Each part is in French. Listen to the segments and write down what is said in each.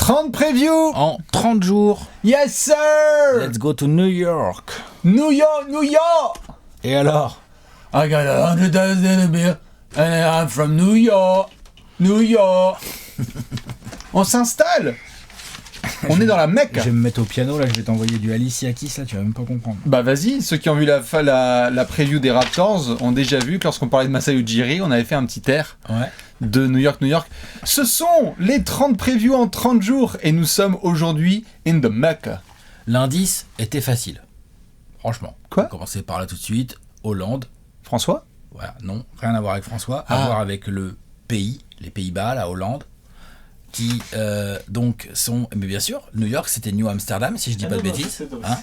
30 previews en 30 jours. Yes sir. Let's go to New York. New York. Et alors? I got 100,000 a beer and I'm from New York. On s'installe. On est dans la Mecque. Je vais me mettre au piano, là, je vais t'envoyer du Alicia Keys, là, tu vas même pas comprendre. Bah vas-y, ceux qui ont vu la preview des Raptors ont déjà vu que lorsqu'on parlait de Masai Ujiri, on avait fait un petit air de New York. Ce sont les 30 previews en 30 jours et nous sommes aujourd'hui in the Mecca. L'indice était facile. Franchement. Quoi ? On va commencer par là tout de suite. Hollande. François ? Voilà, non, rien à voir avec François, à voir avec le pays, les Pays-Bas, la Hollande. Qui donc sont, mais bien sûr, New York c'était New Amsterdam si je dis pas de bêtises, hein.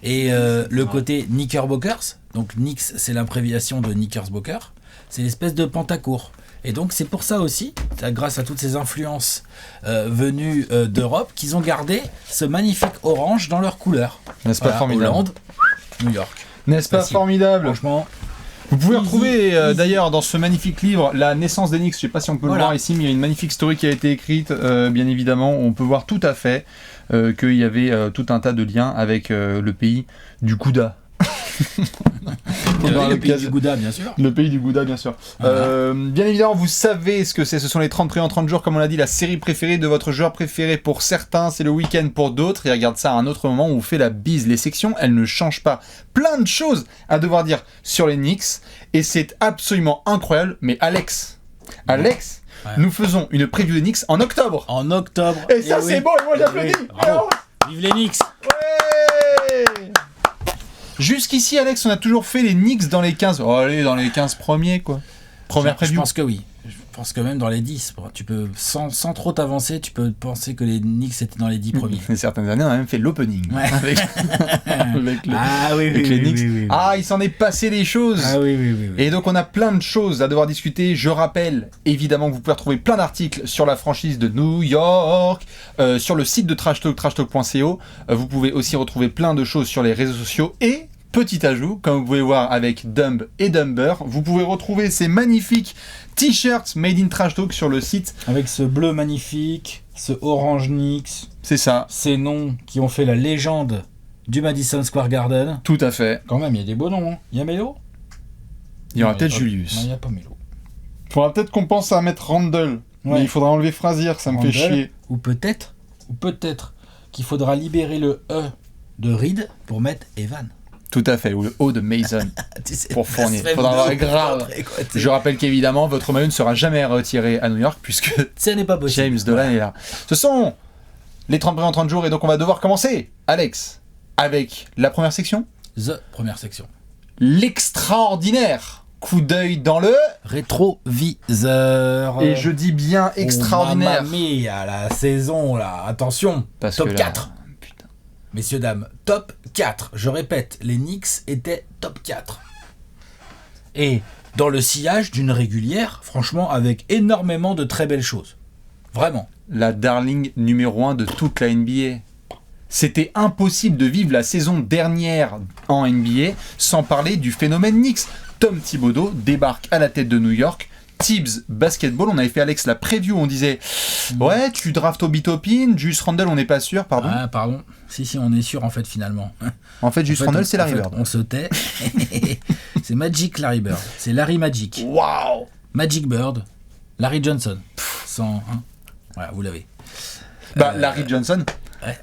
Et le côté Knickerbockers, donc Knicks c'est l'abréviation de Knickerbocker, c'est l'espèce de pantacourt. Et donc c'est pour ça aussi, grâce à toutes ces influences venues d'Europe, qu'ils ont gardé ce magnifique orange dans leur couleur. N'est-ce pas formidable ? Hollande, New York. N'est-ce pas formidable ? Franchement. Vous pouvez retrouver d'ailleurs dans ce magnifique livre La naissance des Knicks, je sais pas si on peut le voir ici, mais il y a une magnifique story qui a été écrite, bien évidemment, on peut voir tout à fait qu'il y avait tout un tas de liens avec le pays du Gouda. Le pays du Gouda, bien sûr. Le pays du Gouda, bien sûr. Bien évidemment, vous savez ce que c'est. Ce sont les 30 prix en 30 jours, comme on l'a dit, la série préférée de votre joueur préféré. Pour certains, c'est le week-end pour d'autres. Et regarde ça à un autre moment où on vous fait la bise. Les sections, elles ne changent pas. Plein de choses à devoir dire sur les Knicks. Et c'est absolument incroyable. Mais Alex, nous faisons une preview des Knicks en octobre. Et ça, c'est beau. Et moi, j'applaudis. Vive les Knicks. Ouais. Jusqu'ici, Alex, on a toujours fait les Knicks dans les 15. Oh, allez, dans les 15 premiers, quoi. Première preview. Je pense que oui. Je pense que même dans les 10. Tu peux, sans trop t'avancer, tu peux penser que les Knicks étaient dans les 10 premiers. Et certaines années, on a même fait l'opening. Ouais. avec les Knicks. Oui. Ah, il s'en est passé des choses. Ah oui. Et donc, on a plein de choses à devoir discuter. Je rappelle, évidemment, que vous pouvez retrouver plein d'articles sur la franchise de New York, sur le site de Trash Talk, trashtalk.co. Vous pouvez aussi retrouver plein de choses sur les réseaux sociaux et... Petit ajout, comme vous pouvez voir avec Dumb et Dumber, vous pouvez retrouver ces magnifiques t-shirts made in Trash Talk sur le site. Avec ce bleu magnifique, ce orange Knicks. C'est ça. Ces noms qui ont fait la légende du Madison Square Garden. Tout à fait. Quand même, il y a des beaux noms. Hein. Il y a Melo ? Il y aura peut-être Julius. Non, il n'y a pas Melo. Faudra peut-être qu'on pense à mettre Randall. Ouais. Mais il faudra enlever Frazier, ça me fait chier. Ou peut-être qu'il faudra libérer le E de Reed pour mettre Evan. Tout à fait, ou le O de Mason pour fournir. Il faudra avoir grave. Je rappelle qu'évidemment, votre maillot ne sera jamais retiré à New York puisque ça n'est pas possible. James Dolan est là. Ce sont les 30 prix en 30 jours et donc on va devoir commencer, Alex, avec la première section. Première section. L'extraordinaire coup d'œil dans le rétroviseur. Et je dis bien extraordinaire. Mamma mia, la saison là, attention. Parce top que 4. Messieurs, dames, top 4. Je répète, les Knicks étaient top 4. Et dans le sillage d'une régulière, franchement, avec énormément de très belles choses. Vraiment. La darling numéro 1 de toute la NBA. C'était impossible de vivre la saison dernière en NBA sans parler du phénomène Knicks. Tom Thibodeau débarque à la tête de New York. Tibbs basketball, on avait fait Alex la preview, on disait ouais tu draftes Obi Toppin, Julius Randle on n'est pas sûr, pardon. Ah pardon, si on est sûr en fait finalement. En fait Julius Randle c'est Larry Bird. On se tait, c'est Magic Larry Bird, c'est Larry Magic. Waouh. Magic Bird, Larry Johnson, voilà vous l'avez. Larry Johnson. Ouais.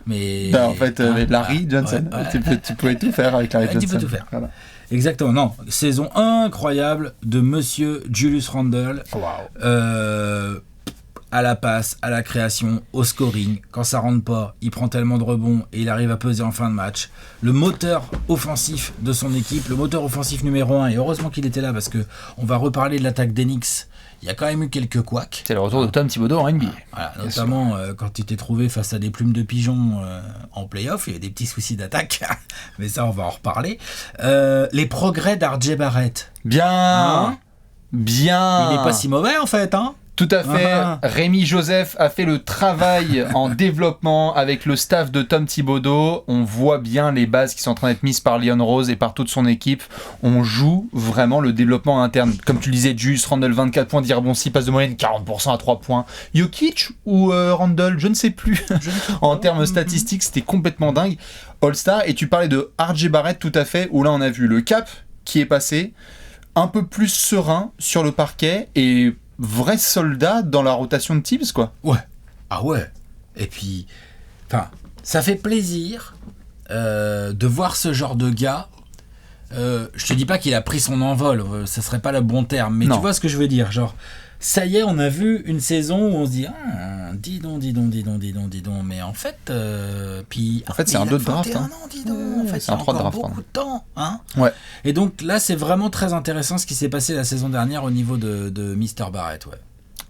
Mais en fait Larry Johnson, tu pouvais tout faire avec Larry Johnson. Tu peux tout faire. Voilà. Exactement, non. Saison incroyable de Monsieur Julius Randle. Wow. À la passe, à la création, au scoring. Quand ça rentre pas, il prend tellement de rebonds et il arrive à peser en fin de match. Le moteur offensif de son équipe, le moteur offensif numéro 1. Et heureusement qu'il était là parce que on va reparler de l'attaque d'Enix. Il y a quand même eu quelques couacs. C'est le retour de Tom Thibodeau en NBA. Voilà, notamment quand il était trouvé face à des plumes de pigeons en play-off. Il y a des petits soucis d'attaque. Mais ça, on va en reparler. Les progrès d'RJ Barrett. Bien. Il n'est pas si mauvais en fait. Tout à fait. Rémi Joseph a fait le travail en développement avec le staff de Tom Thibodeau. On voit bien les bases qui sont en train d'être mises par Leon Rose et par toute son équipe. On joue vraiment le développement interne. Comme tu le disais, Juice, Randle 24 points, Dirbon 6 passes de moyenne, 40% à 3 points. Jokic ou Randle, je ne sais plus. En termes statistiques, c'était complètement dingue. All-Star, et tu parlais de RJ Barrett tout à fait, où là on a vu le cap qui est passé, un peu plus serein sur le parquet et vrai soldat dans la rotation de Tibbs, quoi. Ouais. Ah ouais. Et puis, ça fait plaisir de voir ce genre de gars. Je te dis pas qu'il a pris son envol, ça serait pas le bon terme, mais non. Tu vois ce que je veux dire, genre, ça y est, on a vu une saison où on se dit, dis donc, mais en fait, puis... En fait, c'est un autre draft. Hein. En fait, c'est un 3 draft. Beaucoup de temps, hein. Ouais. Et donc là, c'est vraiment très intéressant ce qui s'est passé la saison dernière au niveau de Mr. Barrett, ouais.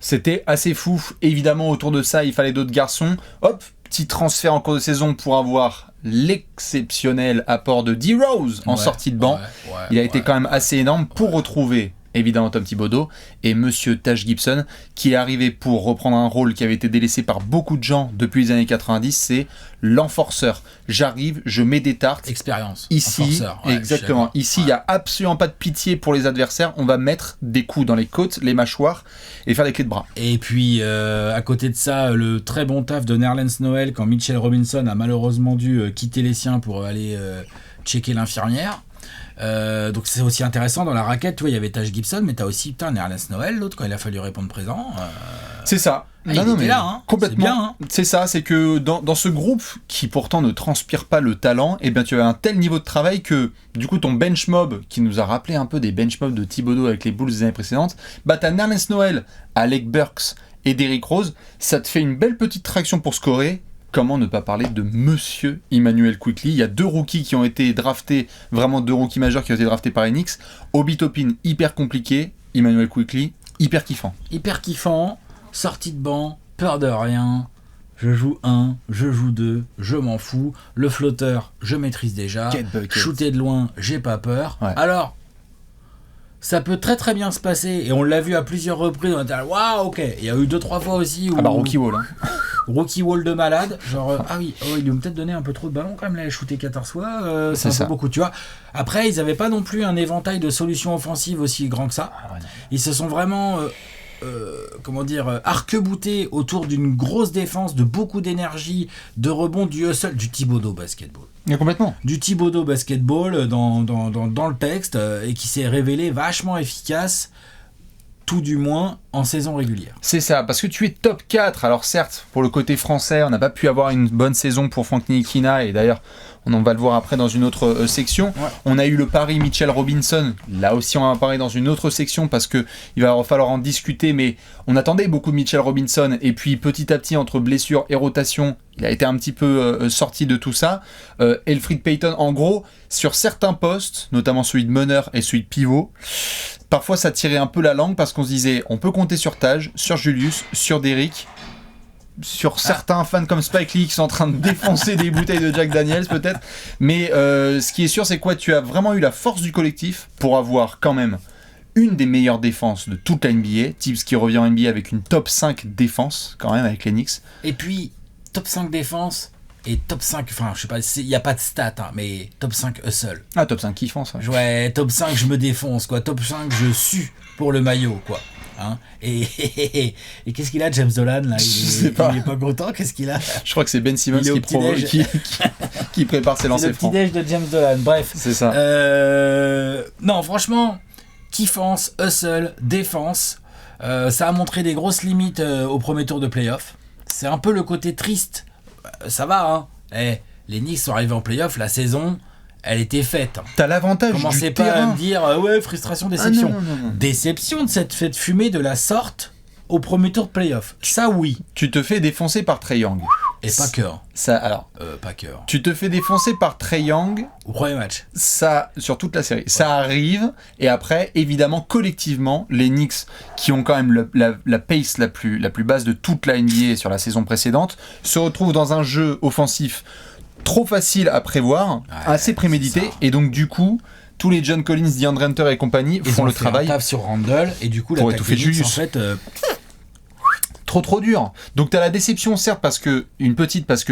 C'était assez fou. Évidemment, autour de ça, il fallait d'autres garçons. Hop, petit transfert en cours de saison pour avoir l'exceptionnel apport de D-Rose en sortie de banc. Il a été quand même assez énorme pour retrouver... évidemment Tom Thibodeau, et Monsieur Taj Gibson, qui est arrivé pour reprendre un rôle qui avait été délaissé par beaucoup de gens depuis les années 90, c'est l'enforceur. J'arrive, je mets des tartes. Expérience. Ici, exactement. Ici, il n'y a absolument pas de pitié pour les adversaires. On va mettre des coups dans les côtes, les mâchoires, et faire des clés de bras. Et puis, à côté de ça, le très bon taf de Nerlens Noel, quand Mitchell Robinson a malheureusement dû quitter les siens pour aller checker l'infirmière. Donc c'est aussi intéressant dans la raquette, tu vois, il y avait Taj Gibson, mais t'as aussi Nerlens Noel, l'autre, quand il a fallu répondre présent. C'est ça. Il était là, hein. Complètement. C'est bien, hein. C'est ça, c'est que dans ce groupe qui pourtant ne transpire pas le talent, eh bien tu as un tel niveau de travail que du coup ton bench mob, qui nous a rappelé un peu des bench mobs de Thibodeau avec les Bulls des années précédentes, bah t'as Nerlens Noel, Alec Burks et Derrick Rose, ça te fait une belle petite traction pour scorer. Comment ne pas parler de Monsieur Immanuel Quickley? Il y a 2 rookies qui ont été draftés, vraiment 2 rookies majeurs qui ont été draftés par les Knicks. Obi Toppin, hyper compliqué. Immanuel Quickley, hyper kiffant. Hyper kiffant, sortie de banc, peur de rien. Je joue 1, je joue 2, je m'en fous. Le flotteur, je maîtrise déjà. Shooter de loin, j'ai pas peur. Ouais. Alors, ça peut très très bien se passer, et on l'a vu à plusieurs reprises. On était là, waouh, ok. Il y a eu 2-3 fois aussi où... Ah bah, rookie wall, hein. Rookie wall de malade, genre ils lui ont peut-être donné un peu trop de ballons quand même, là, il a shooté 14 fois, c'est un peu beaucoup, tu vois. Après, ils n'avaient pas non plus un éventail de solutions offensives aussi grand que ça. Ils se sont vraiment, arc-boutés autour d'une grosse défense, de beaucoup d'énergie, de rebond, du hustle, du Thibodeau basketball. Mais complètement. Du Thibodeau basketball dans le texte, et qui s'est révélé vachement efficace, tout du moins en saison régulière. C'est ça, parce que tu es top 4. Alors certes, pour le côté français, on n'a pas pu avoir une bonne saison pour Frank Ntilikina, et d'ailleurs, on va le voir après dans une autre section. Ouais. On a eu le pari Mitchell Robinson, là aussi on va en parler dans une autre section, parce qu'il va falloir en discuter, mais on attendait beaucoup de Mitchell Robinson, et puis petit à petit, entre blessure et rotation, il a été un petit peu sorti de tout ça. Elfrid Payton, en gros, sur certains postes, notamment celui de meneur et celui de pivot, parfois ça tirait un peu la langue parce qu'on se disait on peut compter sur Taj, sur Julius, sur Derrick, sur certains fans comme Spike Lee qui sont en train de défoncer des bouteilles de Jack Daniels peut-être, mais ce qui est sûr c'est quoi, tu as vraiment eu la force du collectif pour avoir quand même une des meilleures défenses de toute la NBA, Tibbs qui revient en NBA avec une top 5 défense quand même avec les Knicks. Et puis top 5 défense et top 5, enfin je sais pas, il n'y a pas de stats, hein, mais top 5 hustle. Ah, top 5 kiffant ça. Ouais, top 5 je me défonce, quoi. Top 5 je sue pour le maillot, quoi. Hein, et qu'est-ce qu'il a, James Dolan là? Il est pas content, qu'est-ce qu'il a? Je crois que c'est Ben Simmons qui prépare ses lancers francs. C'est le petit déj de James Dolan, bref. C'est ça. Non, franchement, kiffance, hustle, défense. Ça a montré des grosses limites au premier tour de play-off. C'est un peu le côté triste. Ça va, hein. Les Knicks sont arrivés en play-off, la saison, elle était faite. T'as l'avantage du terrain. Commencez pas à me dire, ouais, frustration, déception. Non. Déception de s'être fait fumer de la sorte au premier tour de play-off. Ça, oui. Tu te fais défoncer par Trae Young. Et pas cœur. Ça, alors. Pas cœur. Tu te fais défoncer par Trae Young. Au premier match. Ça, sur toute la série. Ouais. Ça arrive. Et après, évidemment, collectivement, les Knicks, qui ont quand même la pace la plus basse de toute la NBA sur la saison précédente, se retrouvent dans un jeu offensif trop facile à prévoir, assez prémédité. Et donc, du coup, tous les John Collins, DeAndre Hunter et compagnie font le travail. Ils sur Randle. Et du coup, la étouffer Julius. En fait... trop dur. Donc t'as la déception, certes, parce que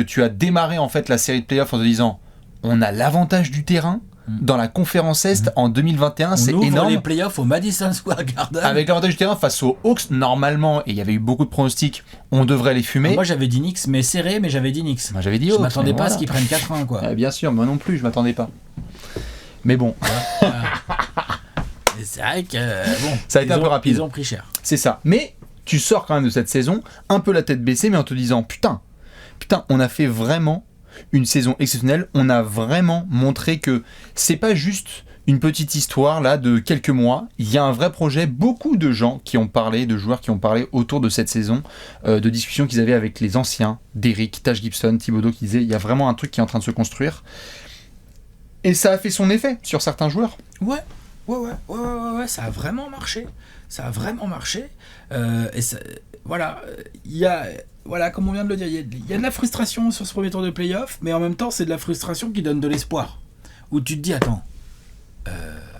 tu as démarré en fait la série de playoffs en te disant on a l'avantage du terrain dans la conférence Est en 2021, c'est énorme. On ouvre les playoffs au Madison Square Garden. Avec l'avantage du terrain face aux Hawks, normalement, et il y avait eu beaucoup de pronostics, on devrait les fumer. Moi j'avais dit Knicks, mais serré, mais j'avais dit Knicks. Moi j'avais dit Hawks. Je m'attendais pas à ce qu'ils prennent 4-1 quoi. Bien sûr, moi non plus, je m'attendais pas. Mais bon. Et c'est vrai que ça a été un peu rapide. Ils ont pris cher. C'est ça. Mais tu sors quand même de cette saison un peu la tête baissée, mais en te disant putain, on a fait vraiment une saison exceptionnelle. On a vraiment montré que c'est pas juste une petite histoire là de quelques mois. Il y a un vrai projet. Beaucoup de gens qui ont parlé, de joueurs qui ont parlé autour de cette saison, de discussions qu'ils avaient avec les anciens, Derrick, Taj Gibson, Thibodeau, qui disaient il y a vraiment un truc qui est en train de se construire. Et ça a fait son effet sur certains joueurs. Ouais, ça a vraiment marché. Et ça, voilà, il y a, comme on vient de le dire, il y a de la frustration sur ce premier tour de play-off, mais en même temps, c'est de la frustration qui donne de l'espoir. Où tu te dis, attends,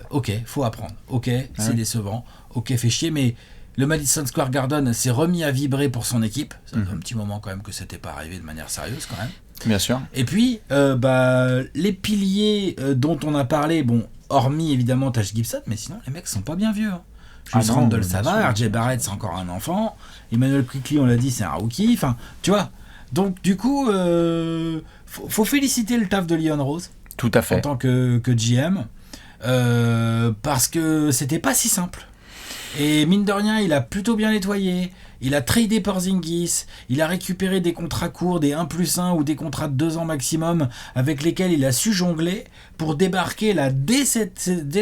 ok, faut apprendre. Ok, c'est décevant. Ok, fait chier, mais le Madison Square Garden s'est remis à vibrer pour son équipe. Ça fait un petit moment quand même que c'était pas arrivé de manière sérieuse quand même. Bien sûr. Et puis, les piliers dont on a parlé, bon, hormis évidemment Taj Gibson, mais sinon les mecs sont pas bien vieux. Julius Randle, ça va. RJ Barrett, c'est encore un enfant. Emmanuel Quickley, on l'a dit, c'est un rookie. Enfin, tu vois. Donc, du coup, faut féliciter le taf de Leon Rose. Tout à fait. En tant que GM. Parce que c'était pas si simple. Et mine de rien, il a plutôt bien nettoyé. Il a tradé Porzingis, il a récupéré des contrats courts, des 1+1 ou des contrats de 2 ans maximum, avec lesquels il a su jongler pour débarquer là, dès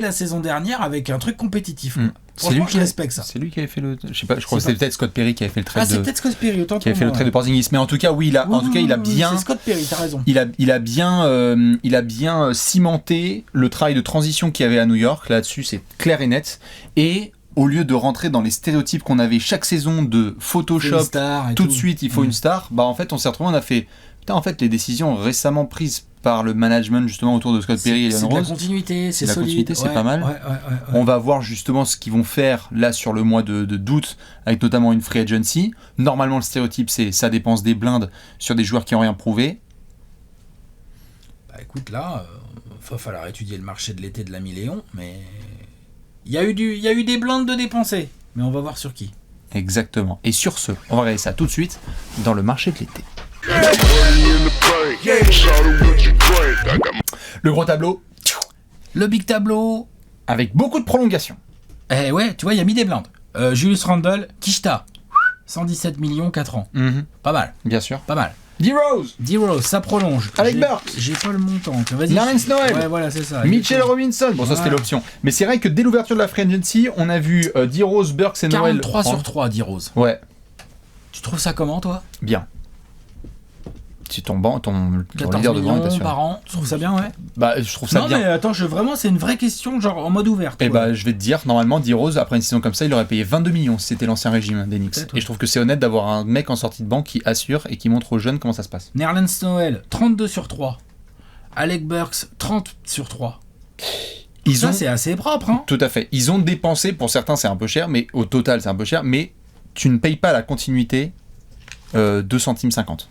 la saison dernière avec un truc compétitif. Franchement, je respecte ça. C'est lui qui avait fait le. Je sais pas, je crois que c'était peut-être Scott Perry qui avait fait le trade. Ah, c'est peut-être Scott Perry, autant qui avait fait le trade de Porzingis. Mais en tout cas, oui, il a bien. C'est Scott Perry, t'as raison. Il a bien cimenté le travail de transition qu'il y avait à New York. Là-dessus, c'est clair et net. Et au lieu de rentrer dans les stéréotypes qu'on avait chaque saison de Photoshop, tout de suite il faut une star, bah en fait on s'est retrouvé, on a fait putain, en fait les décisions récemment prises par le management justement autour de Scott Perry et Leon Rose, c'est de la continuité, c'est solide, continuité, c'est pas mal. Ouais. On va voir justement ce qu'ils vont faire là sur le mois d'août avec notamment une free agency. Normalement le stéréotype c'est ça dépense des blindes sur des joueurs qui n'ont rien prouvé. Bah écoute là, va falloir étudier le marché de l'été de l'ami Léon, mais il y a eu des blindes de dépenser, mais on va voir sur qui. Exactement. Et sur ce, on va regarder ça tout de suite dans le marché de l'été. Le gros tableau. Le big tableau. Avec beaucoup de prolongations. Eh ouais, tu vois, il y a mis des blindes. Julius Randle, Kishta. 117 millions, 4 ans. Pas mal. Bien sûr. Pas mal. D-Rose, ça prolonge. Alec Burks. J'ai pas le montant. Vas-y. Nerlens Noel. Ouais, voilà, c'est ça. Mitchell Robinson. Bon, ça c'était l'option. Mais c'est vrai que dès l'ouverture de la free agency, on a vu D-Rose, Burks et Noel. 43 sur 3, D-Rose. Ouais. Tu trouves ça comment, toi ? Bien. C'est ton leader de banc, t'as sûr. Par an, tu trouves ça bien, ouais. Bah, je trouve ça bien. Non, mais attends, vraiment, c'est une vraie question, genre en mode ouvert. Et bah, je vais te dire, normalement, D-Rose, après une saison comme ça, il aurait payé 22 millions si c'était l'ancien régime des Knicks. Et je trouve que c'est honnête d'avoir un mec en sortie de banc qui assure et qui montre aux jeunes comment ça se passe. Nerlens Noel, 32 sur 3. Alec Burks, 30 sur 3. C'est assez propre, hein. Tout à fait. Ils ont dépensé, pour certains, c'est un peu cher, mais au total, c'est un peu cher, mais tu ne payes pas la continuité 2 centimes 50.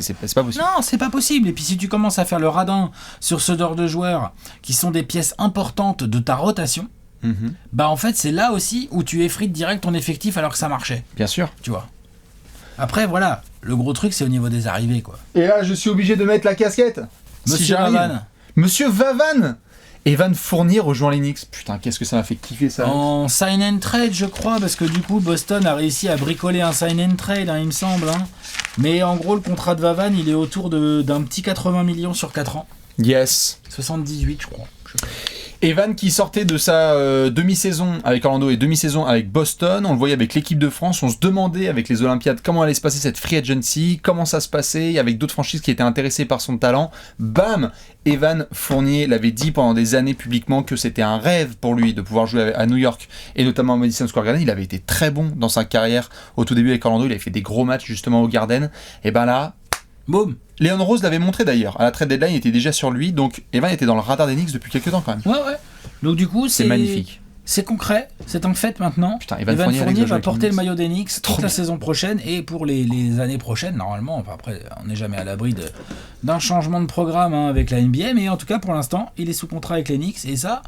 C'est pas possible. Non, c'est pas possible. Et puis si tu commences à faire le radin sur ce genre de joueurs qui sont des pièces importantes de ta rotation, bah en fait c'est là aussi où tu effrites direct ton effectif alors que ça marchait. Bien sûr. Tu vois. Après voilà, le gros truc c'est au niveau des arrivées quoi. Et là je suis obligé de mettre la casquette. Monsieur Vavan. Monsieur Vavan. Evan Fournier rejoint les Knicks. Putain, qu'est-ce que ça m'a fait kiffer ça. En sign and trade, je crois, parce que du coup, Boston a réussi à bricoler un sign and trade, hein, il me semble. Hein. Mais en gros, le contrat de Vavan, il est autour d'un petit 80 millions sur 4 ans. Yes. 78, je crois. Je sais pas. Evan qui sortait de sa demi-saison avec Orlando et demi-saison avec Boston, on le voyait avec l'équipe de France, on se demandait avec les Olympiades comment allait se passer cette free agency, comment ça se passait, avec d'autres franchises qui étaient intéressées par son talent. Bam, Evan Fournier l'avait dit pendant des années publiquement que c'était un rêve pour lui de pouvoir jouer à New York et notamment à Madison Square Garden. Il avait été très bon dans sa carrière au tout début avec Orlando, il avait fait des gros matchs justement au Garden. Et ben là, boum. Leon Rose l'avait montré d'ailleurs, à la trade deadline il était déjà sur lui, donc Evan était dans le radar des Knicks depuis quelques temps quand même. Ouais. Donc du coup c'est magnifique. C'est concret, c'est un fait maintenant. Putain, Evan Fournier va porter le maillot des Knicks toute la bien. saison prochaine et pour les années prochaines, normalement. Enfin, après, on n'est jamais à l'abri d'un changement de programme avec la NBA, mais en tout cas, pour l'instant, il est sous contrat avec les Knicks et ça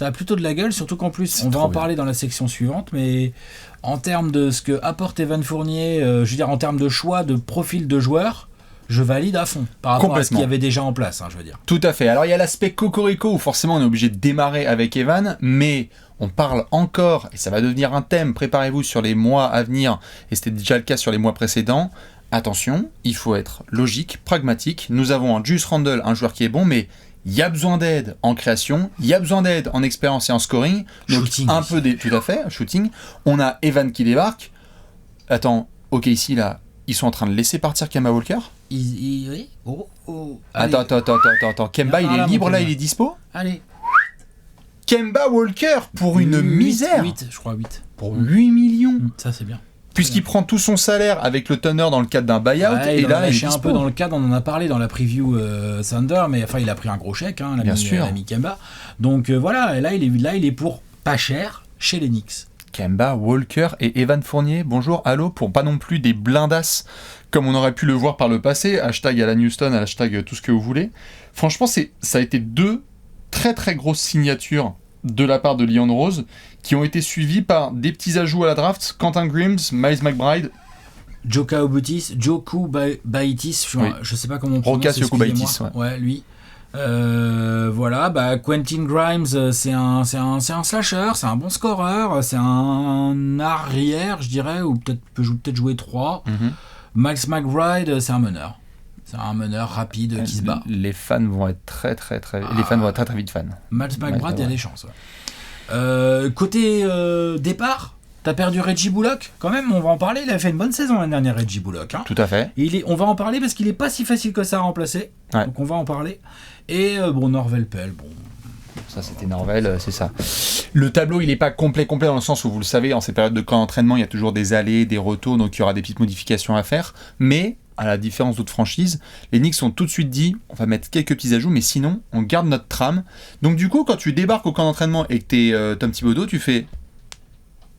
a plutôt de la gueule, surtout qu'en plus, on va en parler dans la section suivante, mais en termes de ce que apporte Evan Fournier, je veux dire, en termes de choix, de profil de joueur, je valide à fond par rapport à ce qu'il y avait déjà en place, je veux dire. Tout à fait. Alors il y a l'aspect cocorico où forcément on est obligé de démarrer avec Evan, mais on parle encore, et ça va devenir un thème, préparez-vous sur les mois à venir, et c'était déjà le cas sur les mois précédents. Attention, il faut être logique, pragmatique. Nous avons un Julius Randle, un joueur qui est bon, mais il y a besoin d'aide en création, il y a besoin d'aide en expérience et en scoring. Donc shooting, un peu tout à fait, shooting. On a Evan qui débarque. Attends, ok, ici là, ils sont en train de laisser partir Kemba Walker. Oui. Attends. Kemba, il est libre là, il est dispo. Allez. Kemba Walker pour une misère. 8, je crois 8. Pour 8 millions. Ça, c'est bien. Puisqu'il prend tout son salaire avec le Thunder dans le cadre d'un buyout. Ouais, et là, il il est un peu dans le cadre, on en a parlé dans la preview Thunder, mais enfin, il a pris un gros chèque, l'ami Kemba. Donc voilà, là, il est pour pas cher chez les Knicks. Kemba, Walker et Evan Fournier, bonjour, allô, pour pas non plus des blindasses comme on aurait pu le voir par le passé, hashtag Alan Houston, hashtag tout ce que vous voulez. Franchement, ça a été 2 très très grosses signatures de la part de Leon Rose qui ont été suivies par des petits ajouts à la draft, Quentin Grimes, Miles McBride, Joku Baitis, je sais pas comment on prononce. Rokas Joku Baitis, ouais, lui. Voilà, Quentin Grimes, c'est un slasher, c'est un bon scoreur, c'est un arrière, je dirais, ou peut être jouer 3. Max McBride, c'est un meneur. C'est un meneur rapide qui se bat. Les fans vont être très vite fans. Max McBride, il y a des chances. Côté départ, t'as perdu Reggie Bullock, quand même, on va en parler. Il a fait une bonne saison l'année dernière, Reggie Bullock. Tout à fait. On va en parler parce qu'il est pas si facile que ça à remplacer. Ouais. Donc on va en parler. Et Norvel Pell, Ça, c'était Norvel, c'est ça. Le tableau, il n'est pas complet dans le sens où, vous le savez, en ces périodes de camp d'entraînement, il y a toujours des allées, des retours, donc il y aura des petites modifications à faire. Mais, à la différence d'autres franchises, les Knicks ont tout de suite dit, on va mettre quelques petits ajouts, mais sinon, on garde notre trame. Donc du coup, quand tu débarques au camp d'entraînement et que t'es Tom Thibodeau, tu fais...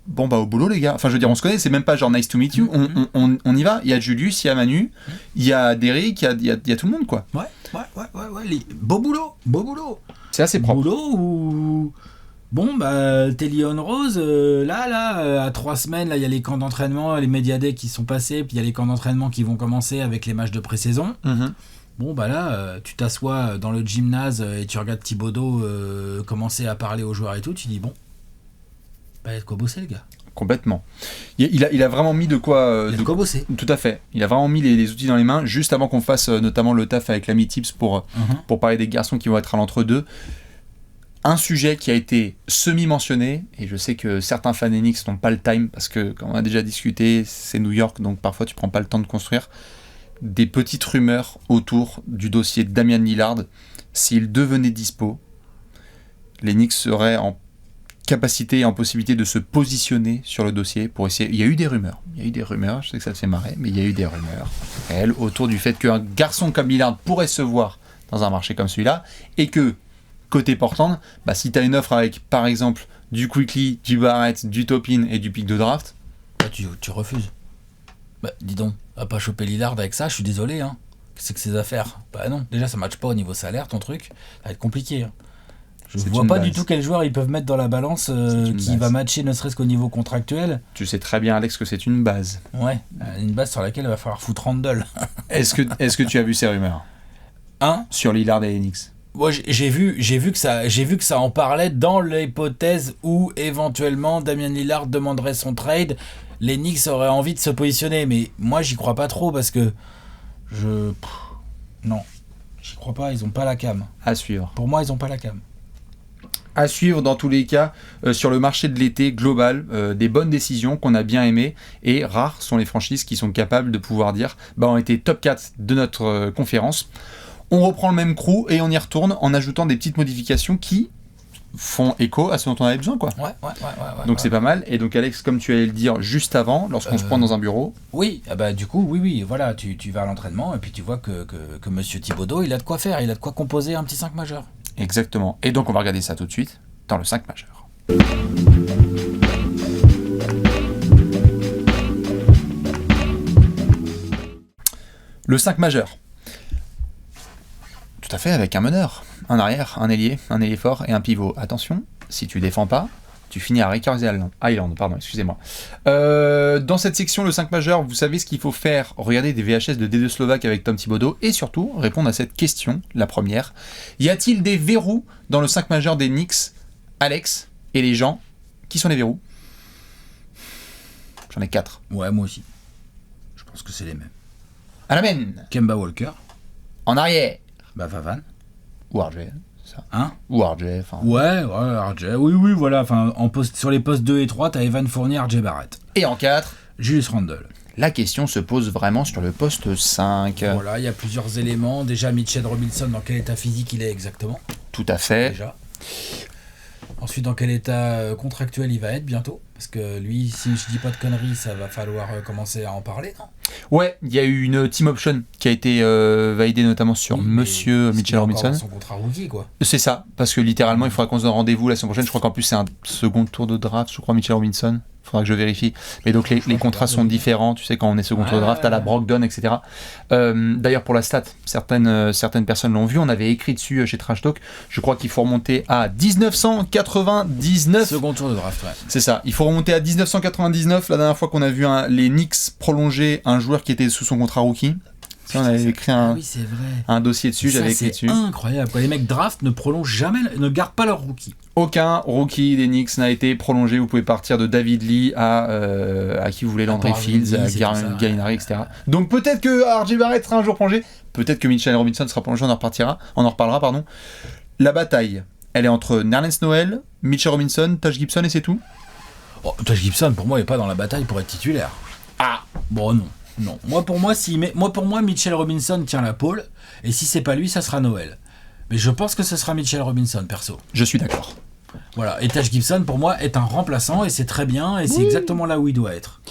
Bon au boulot les gars, enfin je veux dire on se connaît, c'est même pas genre nice to meet you, on y va, il y a Julius, il y a Manu, il y a Derrick, il y a tout le monde quoi. Ouais, beau boulot. C'est assez propre. Boulot où... t'es Leon Rose, à 3 semaines, là il y a les camps d'entraînement, les Media Days qui sont passés, puis il y a les camps d'entraînement qui vont commencer avec les matchs de pré-saison. Tu t'assois dans le gymnase et tu regardes Thibodeau commencer à parler aux joueurs et tout, tu dis il y a de quoi bosser le gars. Complètement. Il a vraiment mis de quoi... de quoi bosser. Tout à fait. Il a vraiment mis les outils dans les mains, juste avant qu'on fasse notamment le taf avec l'ami Tips pour parler des garçons qui vont être à l'entre-deux. Un sujet qui a été semi-mentionné, et je sais que certains fans Knicks n'ont pas le time, parce que, comme on a déjà discuté, c'est New York, donc parfois tu prends pas le temps de construire, des petites rumeurs autour du dossier de Damian Lillard. S'il devenait dispo, les Knicks seraient en capacité et en possibilité de se positionner sur le dossier pour essayer... Il y a eu des rumeurs, je sais que ça te fait marrer, mais il y a eu des rumeurs réelles autour du fait qu'un garçon comme Lillard pourrait se voir dans un marché comme celui-là, et que, côté Portland, si tu as une offre avec, par exemple, du Quickly, du Barrett, du Topin et du pick de draft... Tu refuses. Dis donc, à pas choper Lillard avec ça, je suis désolé, Qu'est-ce que ces affaires ? Non, déjà ça matche pas au niveau salaire, ton truc, ça va être compliqué, Je vois pas du tout quel joueur ils peuvent mettre dans la balance qui va matcher ne serait-ce qu'au niveau contractuel. Tu sais très bien, Alex, que c'est une base. Ouais, une base sur laquelle il va falloir foutre Randle. Est-ce que tu as vu ces rumeurs sur Lillard et les Knicks? Moi, j'ai vu que ça en parlait dans l'hypothèse où éventuellement Damian Lillard demanderait son trade. Les Knicks auraient envie de se positionner, mais moi j'y crois pas trop parce que non, j'y crois pas. Ils ont pas la cam. À suivre. Pour moi, ils ont pas la cam. À suivre dans tous les cas sur le marché de l'été global, des bonnes décisions qu'on a bien aimées, et rares sont les franchises qui sont capables de pouvoir dire on était top 4 de notre conférence. On reprend le même crew et on y retourne en ajoutant des petites modifications qui font écho à ce dont on avait besoin, quoi. Ouais. Donc c'est pas mal. Et donc Alex, comme tu allais le dire juste avant, lorsqu'on se prend dans un bureau... Oui, du coup, oui, voilà, tu vas à l'entraînement et puis tu vois que Monsieur Thibodeau, il a de quoi faire, il a de quoi composer un petit 5 majeur. Exactement. Et donc on va regarder ça tout de suite dans le 5 majeur. Le 5 majeur. Tout à fait, avec un meneur, un arrière, un ailier fort et un pivot. Attention, si tu défends pas, tu finis à Rikers Island. Pardon, excusez-moi. Dans cette section, le 5 majeur, vous savez ce qu'il faut faire. Regardez des VHS de D2 Slovaque avec Tom Thibodeau et surtout répondre à cette question, la première. Y a-t-il des verrous dans le 5 majeur des Knicks, Alex et les gens? Qui sont les verrous? J'en ai 4. Ouais, moi aussi. Je pense que c'est les mêmes. À la main. Kemba Walker. En arrière. Vavan. Ou RJ, c'est ça. Hein? Ou RJ, enfin. Ouais, RJ. Oui, voilà. Enfin, sur les postes 2 et 3, t'as Evan Fournier, RJ Barrett. Et en 4, Julius Randle. La question se pose vraiment sur le poste 5. Voilà, il y a plusieurs éléments. Déjà, Mitchell Robinson, dans quel état physique il est exactement? Tout à fait. Déjà. Ensuite, dans quel état contractuel il va être bientôt? Parce que lui, si je dis pas de conneries, ça va falloir commencer à en parler, non? Ouais, il y a eu une team option qui a été validée notamment sur Monsieur Mitchell Robinson. Son contrat rookie, quoi. C'est ça, parce que littéralement, il faudra qu'on se donne rendez-vous la semaine prochaine. Je crois qu'en plus, c'est un second tour de draft, je crois, Mitchell Robinson. Il faudra que je vérifie. Mais donc, les contrats sont différents. Tu sais, quand on est second tour de draft, t'as la Brogdon, etc. D'ailleurs, pour la stat, certaines personnes l'ont vu. On avait écrit dessus chez Trash Talk. Je crois qu'il faut remonter à 1999. Second tour de draft, ouais. C'est ça. Il faut remonter à 1999, la dernière fois qu'on a vu les Knicks prolonger un joueur qui était sous son contrat rookie. On avait écrit un dossier dessus, j'avais écrit dessus. C'est incroyable. Les mecs draft ne prolongent jamais, ne gardent pas leur rookie. Aucun rookie des Knicks n'a été prolongé. Vous pouvez partir de David Lee à qui vous voulez, Landry Fields, à Gallinari, etc. Donc peut-être que RJ Barrett sera un jour prolongé. Peut-être que Mitchell Robinson sera prolongé. On en reparlera, pardon. La bataille, elle est entre Nerlens Noel, Mitchell Robinson, Taj Gibson et c'est tout. Oh, Taj Gibson, pour moi, n'est pas dans la bataille pour être titulaire. Ah, bon, non. Non, pour moi, Mitchell Robinson tient la pôle, et si c'est pas lui, ça sera Noël. Mais je pense que ce sera Mitchell Robinson, perso. Je suis d'accord. Voilà, et Taj Gibson, pour moi, est un remplaçant, et c'est très bien, et c'est exactement là où il doit être.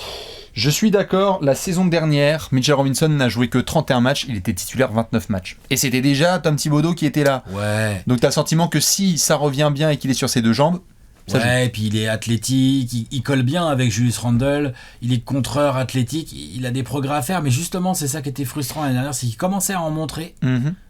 Je suis d'accord, la saison dernière, Mitchell Robinson n'a joué que 31 matchs, il était titulaire 29 matchs. Et c'était déjà Tom Thibodeau qui était là. Ouais. Donc t'as le sentiment que si ça revient bien et qu'il est sur ses deux jambes, ouais, et puis il est athlétique, il colle bien avec Julius Randle, il est contreur athlétique, il a des progrès à faire, mais justement c'est ça qui était frustrant l'année dernière, c'est qu'il commençait à en montrer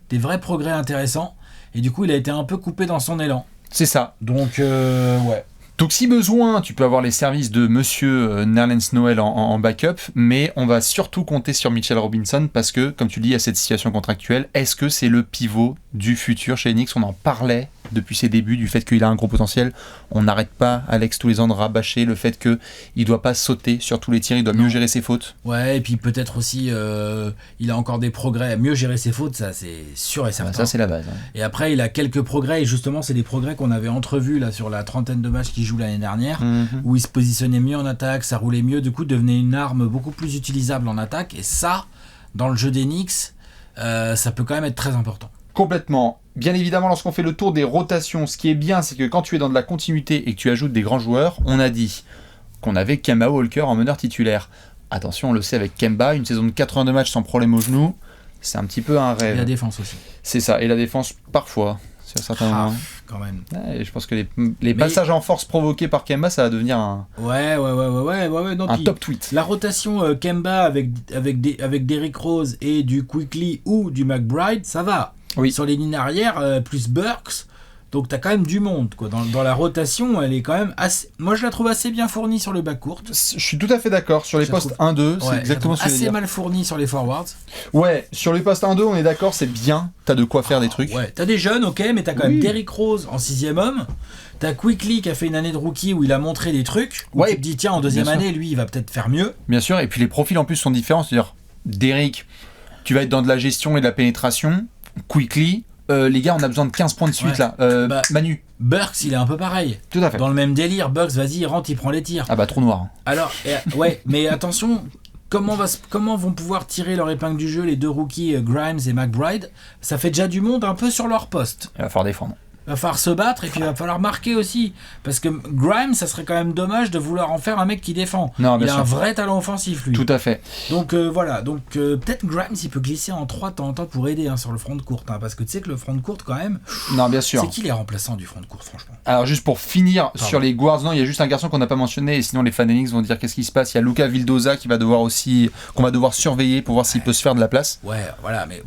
des vrais progrès intéressants, et du coup il a été un peu coupé dans son élan. C'est ça. Donc ouais. Donc si besoin, tu peux avoir les services de Monsieur Nerlens Noel en backup, mais on va surtout compter sur Mitchell Robinson parce que, comme tu le dis, il y a cette situation contractuelle. Est-ce que c'est le pivot du futur chez Knicks? On en parlait depuis ses débuts du fait qu'il a un gros potentiel. On n'arrête pas, Alex, tous les ans de rabâcher le fait qu'il ne doit pas sauter sur tous les tirs, il doit mieux gérer ses fautes. Ouais, et puis peut-être aussi, il a encore des progrès à mieux gérer ses fautes, ça c'est sûr et certain. Ça c'est la base. Hein. Et après, il a quelques progrès, et justement, c'est des progrès qu'on avait entrevus là, sur la trentaine de matchs qu'il joue l'année dernière, où il se positionnait mieux en attaque, ça roulait mieux, du coup, devenait une arme beaucoup plus utilisable en attaque, et ça, dans le jeu des Knicks, ça peut quand même être très important. Complètement. Bien évidemment, lorsqu'on fait le tour des rotations, ce qui est bien, c'est que quand tu es dans de la continuité et que tu ajoutes des grands joueurs, on a dit qu'on avait Kemba Walker en meneur titulaire. Attention, on le sait avec Kemba, une saison de 82 matchs sans problème au genou, c'est un petit peu un rêve. Et la défense aussi. C'est ça, et la défense parfois, sur certains moments. Quand même. Ouais, je pense que les passages en force provoqués par Kemba, ça va devenir un top tweet. La rotation Kemba avec Derrick Rose et du Quickly ou du McBride, ça va. Oui. Sur les lignes arrière, plus Burks, donc t'as quand même du monde, quoi. Dans la rotation, elle est quand même assez... Moi, je la trouve assez bien fournie sur le backcourt. Je suis tout à fait d'accord. Sur les postes 1-2, c'est exactement ce que je veux dire. Assez mal fournie sur les forwards. Ouais, sur les postes 1-2, on est d'accord, c'est bien. T'as de quoi faire des trucs. Ouais, t'as des jeunes, ok, mais t'as quand même Derrick Rose en 6e homme. T'as Quickly qui a fait une année de rookie où il a montré des trucs. Où tu te dis, tiens, en deuxième année, lui, il va peut-être faire mieux. Bien sûr, et puis les profils en plus sont différents. C'est-à-dire, Derrick, tu vas être dans de la gestion et de la pénétration. Quickly, les gars, on a besoin de 15 points de suite là. Manu. Burks, il est un peu pareil. Tout à fait. Dans le même délire, Burks, vas-y, il rentre, il prend les tirs. Ah bah, trou noir. Alors, mais attention, comment vont pouvoir tirer leur épingle du jeu les deux rookies Grimes et McBride? Ça fait déjà du monde un peu sur leur poste. Il va falloir défendre. Va falloir se battre et puis il va falloir marquer aussi. Parce que Grimes, ça serait quand même dommage de vouloir en faire un mec qui défend. Non, il a sûr. un vrai talent offensif, lui. Tout à fait. Donc voilà, donc peut-être Grimes, il peut glisser en 3 de temps en temps pour aider sur le front de courte. Parce que tu sais que le front de courte, quand même. Non, bien sûr. C'est qui les remplaçants du front de courte, franchement? Alors, juste pour finir sur les guards, non, il y a juste un garçon qu'on n'a pas mentionné, et sinon les fans d'Enix vont dire qu'est-ce qui se passe. Il y a Luca Vildoza qu'on va devoir surveiller pour voir s'il peut se faire de la place. Ouais, voilà, mais.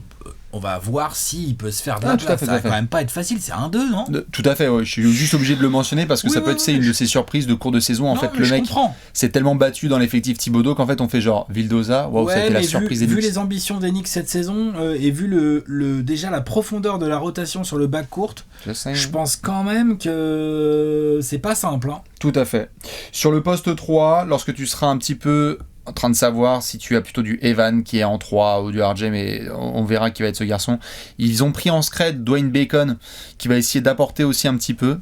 On va voir s'il peut se faire de la place. Ça va quand même pas être facile, c'est 1-2, non? Tout à fait, ouais. Je suis juste obligé de le mentionner parce que ça peut être une de ces surprises de cours de saison. En fait, le mec s'est tellement battu dans l'effectif Thibodeau qu'en fait on fait genre Vildoza, waouh, ça a été la surprise d'Enix. Vu les ambitions d'Enix cette saison et vu déjà la profondeur de la rotation sur le back court, je pense quand même que c'est pas simple. Tout à fait. Sur le poste 3, lorsque tu seras un petit peu en train de savoir si tu as plutôt du Evan qui est en 3 ou du RJ, mais on verra qui va être ce garçon. Ils ont pris en scred Dwayne Bacon qui va essayer d'apporter aussi un petit peu.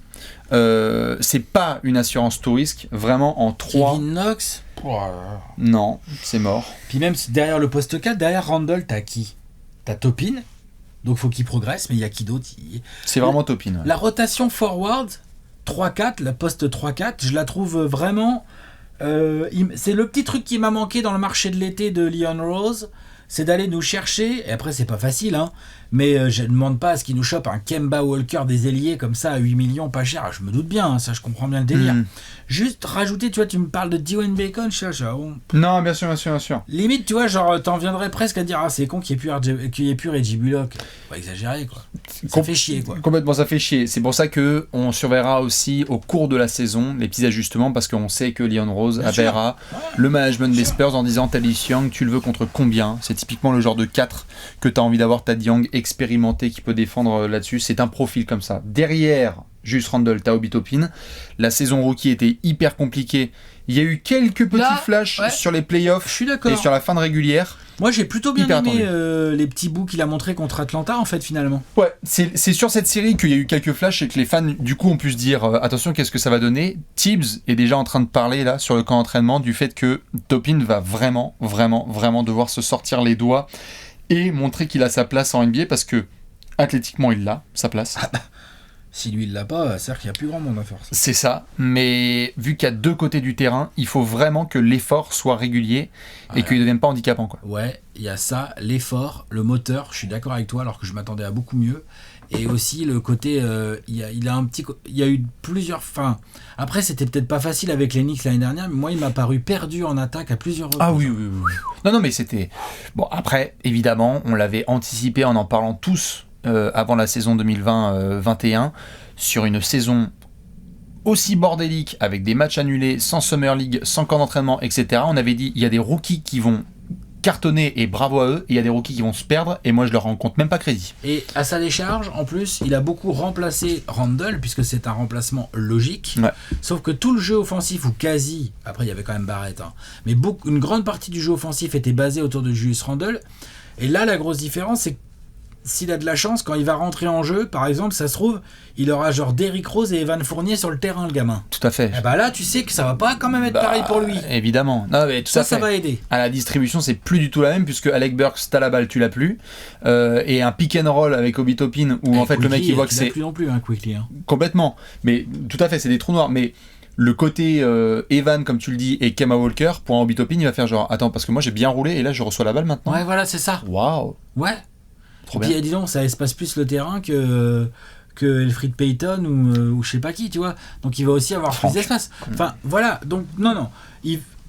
C'est pas une assurance tout risque, vraiment en 3. Kevin Knox non, c'est mort. Puis même derrière le poste 4, derrière Randall, t'as qui? T'as Topin, donc faut qu'il progresse, mais il y a qui d'autre? C'est vraiment Topin. Ouais. La rotation forward 3-4, la poste 3-4, je la trouve vraiment... c'est le petit truc qui m'a manqué dans le marché de l'été de Leon Rose, c'est d'aller nous chercher, et après c'est pas facile, mais je ne demande pas à ce qu'il nous chope un Kemba Walker des ailiers comme ça à 8 millions, pas cher, je me doute bien, ça je comprends bien le délire. Juste rajouter, tu vois, tu me parles de Dwayne Bacon, non, bien sûr. Limite, tu vois, genre, t'en viendrais presque à dire, c'est con qu'il n'y ait plus Reggie Bullock. Pas exagérer, quoi. Ça fait chier, quoi. Complètement, ça fait chier. C'est pour ça qu'on surveillera aussi au cours de la saison les petits ajustements, parce qu'on sait que Leon Rose appellera le management des Spurs en disant Thaddeus Young, tu le veux contre combien? C'est typiquement le genre de 4 que tu as envie d'avoir. Thad Young expérimenté qui peut défendre là-dessus. C'est un profil comme ça. Derrière Julius Randle, t'as Obi Toppin. La saison rookie était hyper compliquée. Il y a eu quelques petits flashs sur les playoffs. Je suis d'accord. Et sur la fin de régulière. Moi, j'ai plutôt bien aimé les petits bouts qu'il a montrés contre Atlanta, en fait, finalement. Ouais, c'est sur cette série qu'il y a eu quelques flashs et que les fans, du coup, ont pu se dire attention, qu'est-ce que ça va donner? Tibbs est déjà en train de parler, là, sur le camp d'entraînement, du fait que Toppin va vraiment devoir se sortir les doigts et montrer qu'il a sa place en NBA parce que, athlétiquement, il l'a, sa place. Si lui il l'a pas, c'est-à-dire qu'il y a plus grand monde à faire ça. C'est ça, mais vu qu'il y a deux côtés du terrain, il faut vraiment que l'effort soit régulier et qu'il ne devienne pas handicapant, quoi. Ouais, il y a ça, l'effort, le moteur, je suis d'accord avec toi alors que je m'attendais à beaucoup mieux. Et aussi le côté, il y a eu plusieurs fins. Après, c'était peut-être pas facile avec les Knicks l'année dernière, mais moi il m'a paru perdu en attaque à plusieurs reprises. Ah oui. Non, mais c'était... Bon, après, évidemment, on l'avait anticipé en parlant tous avant la saison 2020-21, sur une saison aussi bordélique, avec des matchs annulés, sans Summer League, sans camp d'entraînement, etc. On avait dit, il y a des rookies qui vont cartonner et bravo à eux, et il y a des rookies qui vont se perdre, et moi je leur rends compte même pas crédit. Et à sa décharge, en plus, il a beaucoup remplacé Randle, puisque c'est un remplacement logique, sauf que tout le jeu offensif, ou quasi, après il y avait quand même Barrett, mais une grande partie du jeu offensif était basée autour de Julius Randle, et là la grosse différence, c'est que s'il a de la chance, quand il va rentrer en jeu, par exemple, ça se trouve, il aura genre Derrick Rose et Evan Fournier sur le terrain, le gamin. Tout à fait. Et là, tu sais que ça va pas quand même être pareil pour lui. Évidemment. Non, mais ça va aider. À la distribution, c'est plus du tout la même, puisque Alec Burks, t'as la balle, tu l'as plus. Et un pick and roll avec Obi Toppin, où en fait Quickly, le mec il voit que c'est. plus non plus, Quickly. Complètement. Mais tout à fait, c'est des trous noirs. Mais le côté Evan, comme tu le dis, et Kemba Walker, pour un Obi Toppin, il va faire genre attends, parce que moi j'ai bien roulé et là je reçois la balle maintenant. Ouais, voilà, c'est ça. Waouh. Ouais. Et puis dis donc, ça espace plus le terrain que Elfrid Payton ou je sais pas qui, tu vois. Donc il va aussi avoir plus d'espace. Enfin voilà, donc non.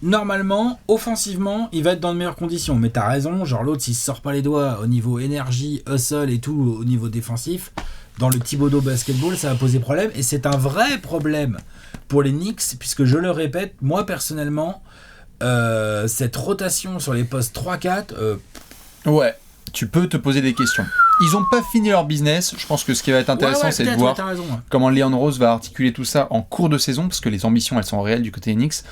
Normalement, offensivement, il va être dans de meilleures conditions. Mais t'as raison, genre l'autre, s'il se sort pas les doigts au niveau énergie, hustle et tout, au niveau défensif, dans le Thibodeau basketball, ça va poser problème. Et c'est un vrai problème pour les Knicks, puisque je le répète, moi personnellement, cette rotation sur les postes 3-4... Ouais. Tu peux te poser des questions. Ils n'ont pas fini leur business. Je pense que ce qui va être intéressant, c'est de voir comment Leon Rose va articuler tout ça en cours de saison, parce que les ambitions, elles sont réelles du côté des Knicks.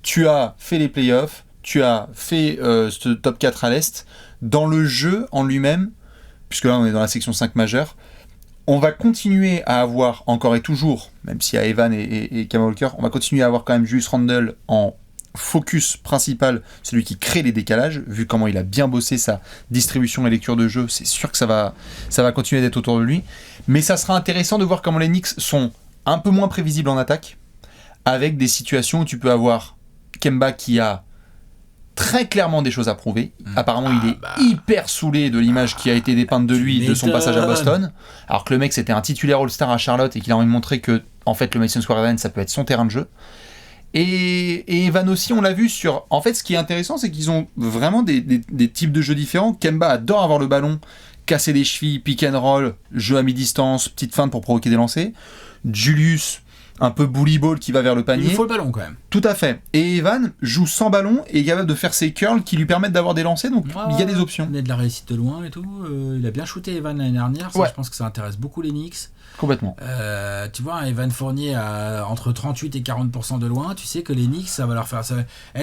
Tu as fait les playoffs, tu as fait ce top 4 à l'Est. Dans le jeu en lui-même, puisque là, on est dans la section 5 majeure, on va continuer à avoir, encore et toujours, même s'il y a Evan et Kemba Walker, on va continuer à avoir quand même Julius Randle en focus principal, celui qui crée les décalages, vu comment il a bien bossé sa distribution et lecture de jeu, c'est sûr que ça va continuer d'être autour de lui. Mais ça sera intéressant de voir comment les Knicks sont un peu moins prévisibles en attaque, avec des situations où tu peux avoir Kemba qui a très clairement des choses à prouver. Apparemment, il est hyper saoulé de l'image qui a été dépeinte de lui, de son passage à Boston. Alors que le mec, c'était un titulaire All-Star à Charlotte et qu'il a envie de montrer que, en fait, le Madison Square Garden, ça peut être son terrain de jeu. Et Evan aussi, on l'a vu sur... En fait, ce qui est intéressant, c'est qu'ils ont vraiment des types de jeux différents. Kemba adore avoir le ballon, casser des chevilles, pick and roll, jeu à mi-distance, petite feinte pour provoquer des lancers. Julius... un peu bully ball qui va vers le panier. Il faut le ballon quand même. Tout à fait. Et Evan joue sans ballon et est capable de faire ses curls qui lui permettent d'avoir des lancers, donc il y a des options. Il a de la réussite de loin et tout. Il a bien shooté Evan l'année dernière. Ça, je pense que ça intéresse beaucoup les Knicks. Complètement. Tu vois, Evan Fournier à entre 38 et 40% de loin. Tu sais que les Knicks, ça va leur faire...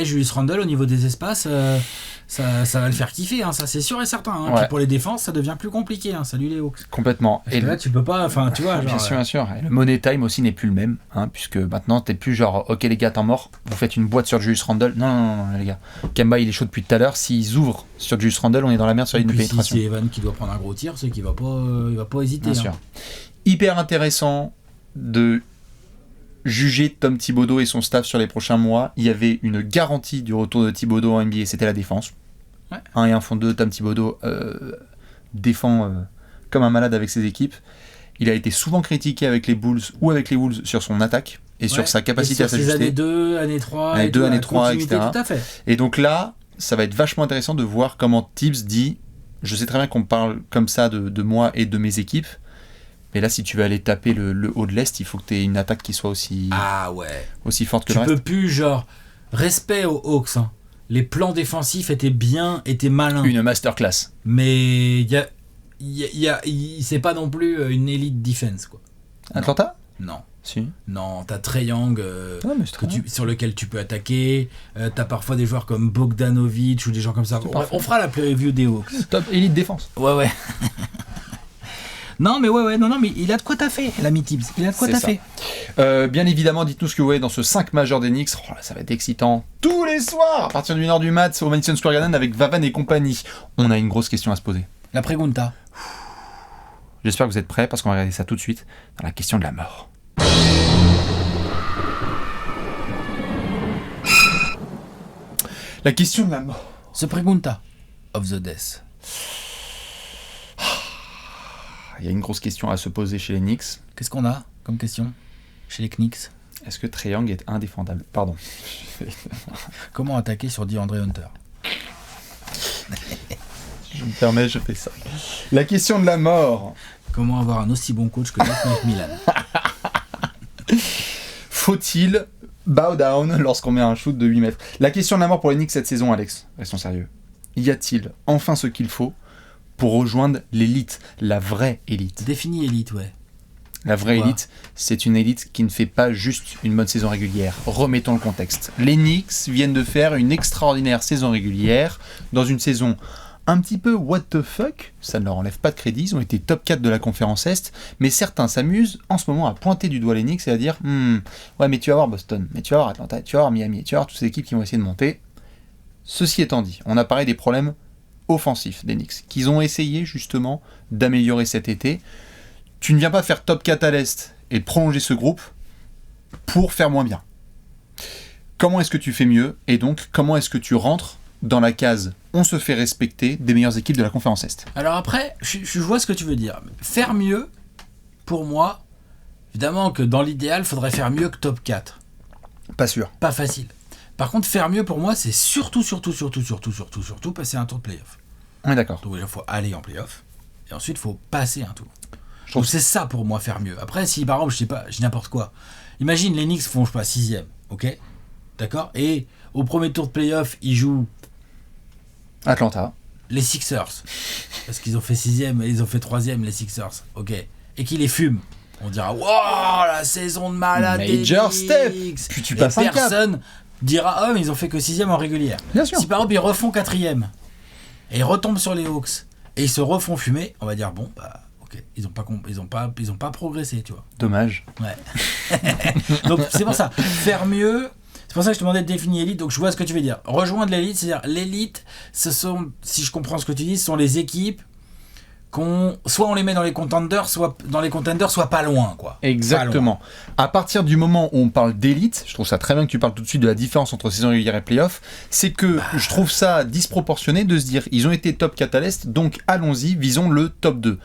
Julius Randle, au niveau des espaces, ça va le faire kiffer. Hein, ça, c'est sûr et certain. Hein. Puis pour les défenses, ça devient plus compliqué. Hein. Salut les Hawks. Complètement. Parce que là, tu peux pas... Enfin, tu vois... Genre, bien sûr. Et le money time aussi n'est plus le même. Puisque maintenant, t'es plus genre, ok les gars, temps mort, vous faites une boîte sur Julius Randle. Non, les gars. Kemba, il est chaud depuis tout à l'heure. S'ils ouvrent sur Julius Randle, on est dans la merde sur la ligne de pénétration. Si c'est Evan qui doit prendre un gros tir, c'est qu'il va pas hésiter. Bien sûr. Hyper intéressant de juger Tom Thibodeau et son staff sur les prochains mois. Il y avait une garantie du retour de Thibodeau en NBA, c'était la défense. 1 et 1 font 2, Tom Thibodeau défend comme un malade avec ses équipes. Il a été souvent critiqué avec les Bulls ou avec les Wolves sur son attaque et sur sa capacité à s'ajuster. Année 2, année 3, année 3, etc. Tout à fait. Et donc là, ça va être vachement intéressant de voir comment Tibbs dit, je sais très bien qu'on parle comme ça de moi et de mes équipes, mais là, si tu veux aller taper le haut de l'Est, il faut que tu aies une attaque qui soit aussi forte que le reste. Tu peux plus, genre, respect aux Hawks. Hein. Les plans défensifs étaient malins. Une masterclass. Mais c'est pas non plus une elite defense, quoi. Atlanta ? Non. Si. Non, t'as Trae Young sur lequel tu peux attaquer. T'as parfois des joueurs comme Bogdanovic ou des gens comme ça. On fera la preview des Hawks. Top elite défense. Ouais. Non, mais mais il a de quoi taffer, l'ami Tibbs. Il a de quoi taffer. Bien évidemment, dites-nous ce que vous voyez dans ce 5 majeur des Knicks. Oh là, ça va être excitant. Tous les soirs, à partir du 1h du mat, au Madison Square Garden avec Vavan et compagnie. On a une grosse question à se poser. La pregunta. J'espère que vous êtes prêts parce qu'on va regarder ça tout de suite dans la question de la mort. La question de la mort. The pregunta of the death. Il y a une grosse question à se poser chez les Knicks. Qu'est-ce qu'on a comme question chez les Knicks ? Est-ce que Trae Young est indéfendable ? Pardon. Comment attaquer sur DeAndre Hunter ? Je me permets, je fais ça. La question de la mort. Comment avoir un aussi bon coach que Mike Milan ? Faut-il bow down lorsqu'on met un shoot de 8 mètres ? La question de la mort pour les Knicks cette saison, Alex. Restons sérieux. Y a-t-il enfin ce qu'il faut pour rejoindre l'élite, la vraie élite ? Définis élite, ouais. La vraie élite, c'est une élite qui ne fait pas juste une bonne saison régulière. Remettons le contexte. Les Knicks viennent de faire une extraordinaire saison régulière dans une saison un petit peu what the fuck, ça ne leur enlève pas de crédit, ils ont été top 4 de la conférence Est, mais certains s'amusent en ce moment à pointer du doigt les Knicks et à dire ouais mais tu vas voir Boston, mais tu vas voir Atlanta, tu vas voir Miami, tu vas voir toutes ces équipes qui vont essayer de monter. Ceci étant dit, on a parlé des problèmes offensifs des Knicks, qu'ils ont essayé justement d'améliorer cet été. Tu ne viens pas faire top 4 à l'Est et de prolonger ce groupe pour faire moins bien. Comment est-ce que tu fais mieux ? Et donc, comment est-ce que tu rentres dans la case on se fait respecter des meilleures équipes de la conférence Est ? Alors après, je vois ce que tu veux dire. Faire mieux, pour moi, évidemment que dans l'idéal, il faudrait faire mieux que top 4. Pas sûr. Pas facile. Par contre, faire mieux pour moi, c'est surtout passer un tour de play-off. On est d'accord. Donc il faut aller en play-off, et ensuite il faut passer un tour. Donc c'est ça pour moi faire mieux. Après, si par exemple, je sais pas, je dis n'importe quoi. Imagine les Knicks font, je sais pas, 6ème, ok ? D'accord ? Et au premier tour de play-off, ils jouent Atlanta. Les Sixers. Parce qu'ils ont fait 6ème et ils ont fait 3ème, les Sixers. Ok. Et qu'ils les fument. On dira, waouh, la saison de malade. Major step. Puis tu passes un cap. Personne dira, oh, mais ils ont fait que 6ème en régulière. Bien sûr. Si par exemple, ils refont 4ème et ils retombent sur les Hawks et ils se refont fumer, on va dire, bon, bah, ok, ils ont pas progressé, tu vois. Dommage. Ouais. Donc, c'est pour ça. Faire mieux. C'est pour ça que je te demandais de définir l'élite, donc je vois ce que tu veux dire. Rejoindre l'élite, c'est-à-dire l'élite, ce sont, si je comprends ce que tu dis, ce sont les équipes soit on les met dans les contenders, soit pas loin, quoi. Exactement. Loin. À partir du moment où on parle d'élite, je trouve ça très bien que tu parles tout de suite de la différence entre saison régulière et playoff, c'est que je trouve ça disproportionné de se dire ils ont été top 4 à l'Est, donc allons-y, visons le top 2.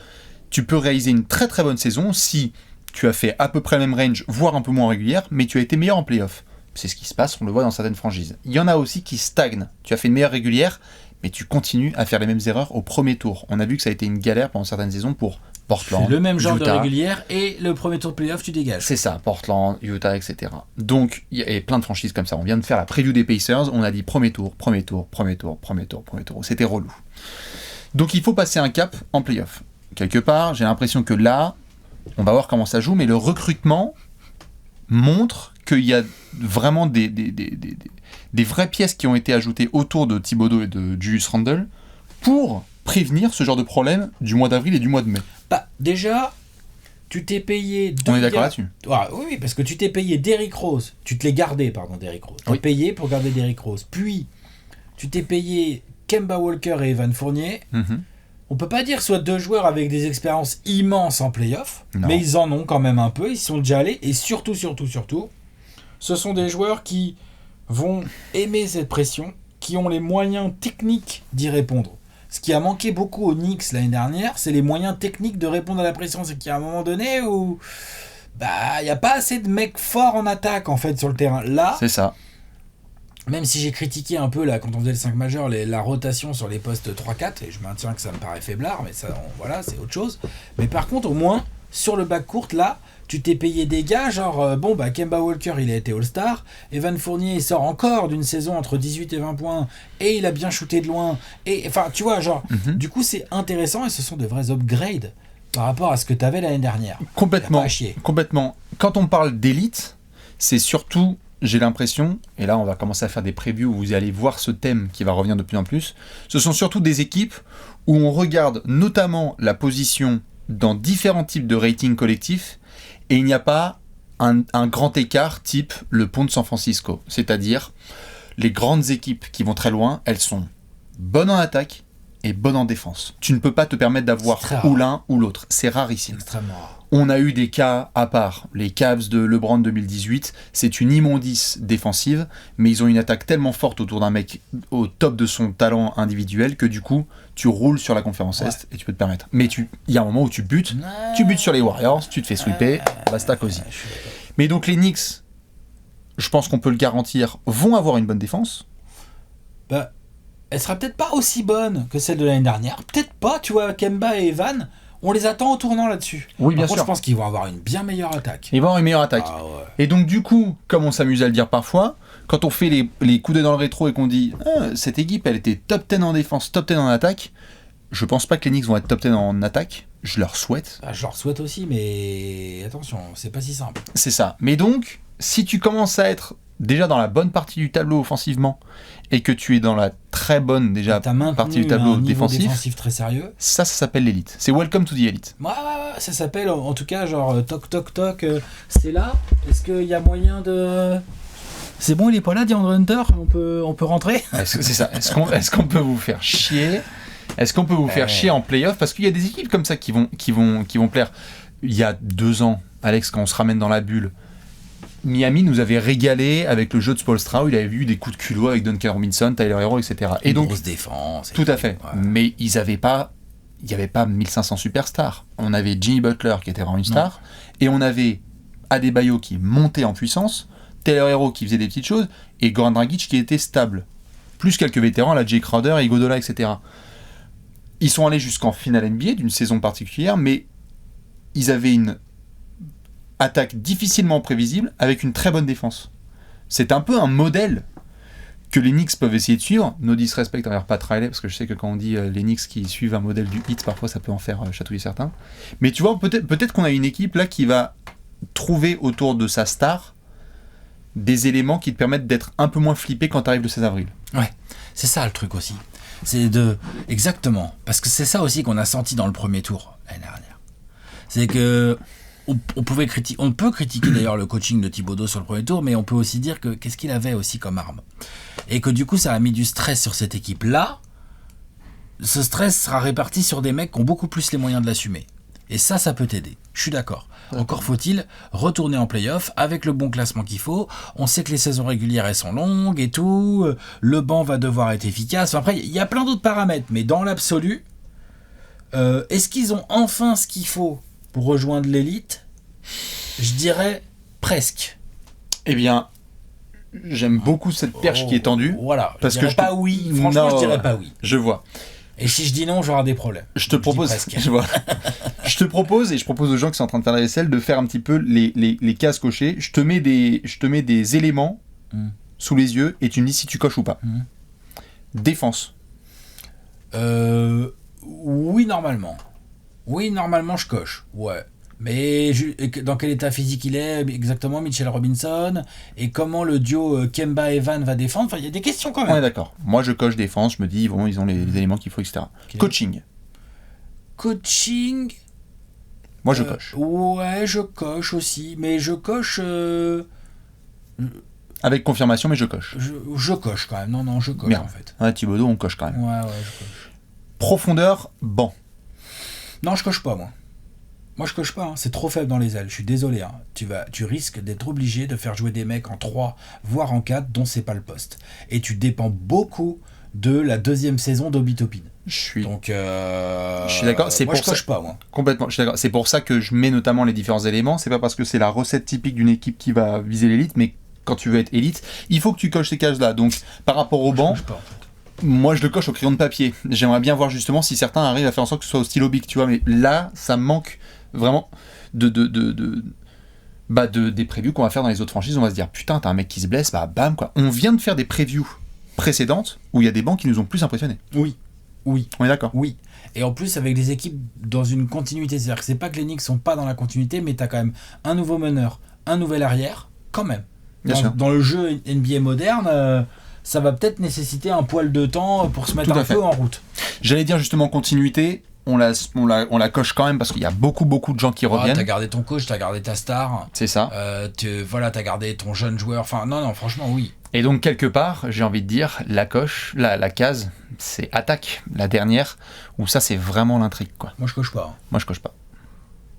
Tu peux réaliser une très très bonne saison si tu as fait à peu près le même range, voire un peu moins régulière, mais tu as été meilleur en playoff. C'est ce qui se passe, on le voit dans certaines franchises. Il y en a aussi qui stagnent. Tu as fait une meilleure régulière, mais tu continues à faire les mêmes erreurs au premier tour. On a vu que ça a été une galère pendant certaines saisons pour Portland, le même genre Utah. de régulière, et le premier tour de playoff, tu dégages. C'est ça, Portland, Utah, etc. Donc, il y a plein de franchises comme ça. On vient de faire la preview des Pacers, on a dit premier tour. C'était relou. Donc, il faut passer un cap en playoff. Quelque part, j'ai l'impression que là, on va voir comment ça joue, mais le recrutement montre qu'il y a vraiment des vraies pièces qui ont été ajoutées autour de Thibodeau et de Julius Randle pour prévenir ce genre de problème du mois d'avril et du mois de mai. Bah, déjà, tu t'es payé... On est d'accord là-dessus. Ah, oui, parce que tu t'es payé Derrick Rose. Tu te l'es gardé, Derrick Rose. Tu t'es payé pour garder Derrick Rose. Puis, tu t'es payé Kemba Walker et Evan Fournier. On peut pas dire soit deux joueurs avec des expériences immenses en play-off, mais ils en ont quand même un peu, ils sont déjà allés, et surtout, ce sont des joueurs qui vont aimer cette pression, qui ont les moyens techniques d'y répondre. Ce qui a manqué beaucoup aux Knicks l'année dernière, c'est les moyens techniques de répondre à la pression. C'est qu'il y a un moment donné où il n'y a pas assez de mecs forts en attaque en fait sur le terrain. Là, c'est ça. Même si j'ai critiqué un peu là, quand on faisait le 5 majeur, la rotation sur les postes 3-4, et je maintiens que ça me paraît faiblard, mais ça, voilà, c'est autre chose. Mais par contre, au moins, sur le backcourt, là, tu t'es payé des gars, genre, Kemba Walker, il a été All-Star, Evan Fournier, il sort encore d'une saison entre 18 et 20 points, et il a bien shooté de loin, et enfin, tu vois, genre, du coup, c'est intéressant, et ce sont de vrais upgrades par rapport à ce que tu avais l'année dernière. Complètement. Quand on parle d'élite, c'est surtout... J'ai l'impression, et là on va commencer à faire des previews où vous allez voir ce thème qui va revenir de plus en plus, ce sont surtout des équipes où on regarde notamment la position dans différents types de ratings collectifs et il n'y a pas un grand écart type le pont de San Francisco. C'est-à-dire, les grandes équipes qui vont très loin, elles sont bonnes en attaque et bonnes en défense. Tu ne peux pas te permettre d'avoir ou l'un ou l'autre. C'est rarissime. Extrêmement rare. On a eu des cas à part. Les Cavs de LeBron 2018, c'est une immondice défensive, mais ils ont une attaque tellement forte autour d'un mec au top de son talent individuel que du coup, tu roules sur la conférence Est et tu peux te permettre. Mais il y a un moment où tu butes sur les Warriors, tu te fais sweeper, basta cosy. Mais donc les Knicks, je pense qu'on peut le garantir, vont avoir une bonne défense. Elle sera peut-être pas aussi bonne que celle de l'année dernière. Peut-être pas, tu vois, Kemba et Evan, on les attend au tournant là-dessus. Oui, bien sûr. Je pense qu'ils vont avoir une bien meilleure attaque. Ils vont avoir une meilleure attaque. Et donc, du coup, comme on s'amuse à le dire parfois, quand on fait les coups d'œil dans le rétro et qu'on dit cette équipe, elle était top 10 en défense, top 10 en attaque, je pense pas que les Knicks vont être top 10 en attaque. Je leur souhaite. Je leur souhaite aussi, mais attention, c'est pas si simple. C'est ça. Mais donc, si tu commences à être déjà dans la bonne partie du tableau offensivement et que tu es dans la très bonne déjà partie du tableau défensif très sérieux, ça s'appelle l'élite. C'est welcome to the elite. Ouais, ça s'appelle en tout cas genre toc toc toc, c'est là. Est-ce qu'il y a moyen de... C'est bon, il est pas là, DeAndre Hunter, on peut rentrer. C'est ça. Est-ce qu'on peut vous faire chier? Est-ce qu'on peut vous faire chier en play-off? Parce qu'il y a des équipes comme ça qui vont plaire. Il y a 2 ans, Alex, quand on se ramène dans la bulle, Miami nous avait régalé avec le jeu de Spoelstra où il avait eu des coups de culot avec Duncan Robinson, Tyler Hero, etc. Et donc, grosse défense. Tout à fait. Ouais. Mais il n'y avait pas 1500 superstars. On avait Jimmy Butler qui était vraiment une star, et on avait Adebayo qui montait en puissance, Tyler Hero qui faisait des petites choses, et Goran Dragic qui était stable. Plus quelques vétérans, la Jay Crowder, Iguodala, etc. Ils sont allés jusqu'en finale NBA d'une saison particulière, mais ils avaient une attaque difficilement prévisible avec une très bonne défense. C'est un peu un modèle que les Knicks peuvent essayer de suivre. No disrespect envers Pat Riley, parce que je sais que quand on dit les Knicks qui suivent un modèle du Heat, parfois ça peut en faire chatouiller certains. Mais tu vois, peut-être qu'on a une équipe là qui va trouver autour de sa star des éléments qui te permettent d'être un peu moins flippé quand tu arrives le 16 avril. Ouais, c'est ça le truc aussi. Exactement. Parce que c'est ça aussi qu'on a senti dans le premier tour l'année dernière. C'est que on peut critiquer d'ailleurs le coaching de Thibodeau sur le premier tour, mais on peut aussi dire que qu'est-ce qu'il avait aussi comme arme. Et que du coup, ça a mis du stress sur cette équipe-là, ce stress sera réparti sur des mecs qui ont beaucoup plus les moyens de l'assumer. Et ça peut t'aider. Je suis d'accord. Encore faut-il retourner en play-off avec le bon classement qu'il faut. On sait que les saisons régulières, elles sont longues et tout. Le banc va devoir être efficace. Après, il y a plein d'autres paramètres. Mais dans l'absolu, est-ce qu'ils ont enfin ce qu'il faut pour rejoindre l'élite ? Je dirais presque. Eh bien, j'aime beaucoup cette perche qui est tendue. Voilà. Parce je dirais que pas oui. Franchement, je dirais pas oui. Je vois. Et si je dis non, j'aurai des problèmes. Je te propose, je te propose, et je propose aux gens qui sont en train de faire la vaisselle de faire un petit peu les cases cochées. Je te mets des éléments sous les yeux et tu me dis si tu coches ou pas. Défense. Oui, normalement. Oui, normalement, je coche. Ouais. Mais dans quel état physique il est exactement, Mitchell Robinson, et comment le duo Kemba-Evan va défendre. Enfin, il y a des questions quand même. Ouais, d'accord. Moi, je coche défense. Je me dis, vraiment, ils ont les éléments qu'il faut, etc. Okay. Coaching. Moi, je coche. Ouais, je coche aussi. Mais je coche... Avec confirmation, mais je coche. Je coche quand même. Non, je coche. Merde. En fait. Ouais, Thibodeau, on coche quand même. Ouais, je coche. Profondeur, banc. Non, je coche pas, moi. Moi, je coche pas, hein. C'est trop faible dans les ailes. Je suis désolé. Hein. Tu risques d'être obligé de faire jouer des mecs en 3, voire en 4, dont c'est pas le poste. Et tu dépends beaucoup de la deuxième saison d'Obi Toppin. Je suis d'accord. C'est moi, je coche pas, moi. Complètement. Je suis d'accord. C'est pour ça que je mets notamment les différents éléments. C'est pas parce que c'est la recette typique d'une équipe qui va viser l'élite, mais quand tu veux être élite, il faut que tu coches ces cases-là. Donc, par rapport au banc. Moi, je le coche au crayon de papier. J'aimerais bien voir justement si certains arrivent à faire en sorte que ce soit au stylo bic, tu vois. Mais là, ça manque vraiment des previews qu'on va faire dans les autres franchises. On va se dire, putain, t'as un mec qui se blesse, bah bam, quoi. On vient de faire des previews précédentes où il y a des bancs qui nous ont plus impressionnés. Oui. On est d'accord. Oui. Et en plus, avec des équipes dans une continuité. C'est-à-dire que c'est pas que les Knicks sont pas dans la continuité, mais t'as quand même un nouveau meneur, un nouvel arrière, quand même. Dans le jeu NBA moderne... ça va peut-être nécessiter un poil de temps pour se mettre un peu en route. J'allais dire justement continuité, on la coche quand même parce qu'il y a beaucoup de gens qui reviennent. T'as gardé ton coach, t'as gardé ta star. C'est ça. T'as gardé ton jeune joueur. Enfin, non, franchement, oui. Et donc, quelque part, j'ai envie de dire, la case, c'est attaque, la dernière, où ça, c'est vraiment l'intrigue, quoi. Moi, je coche pas. Moi, je coche pas.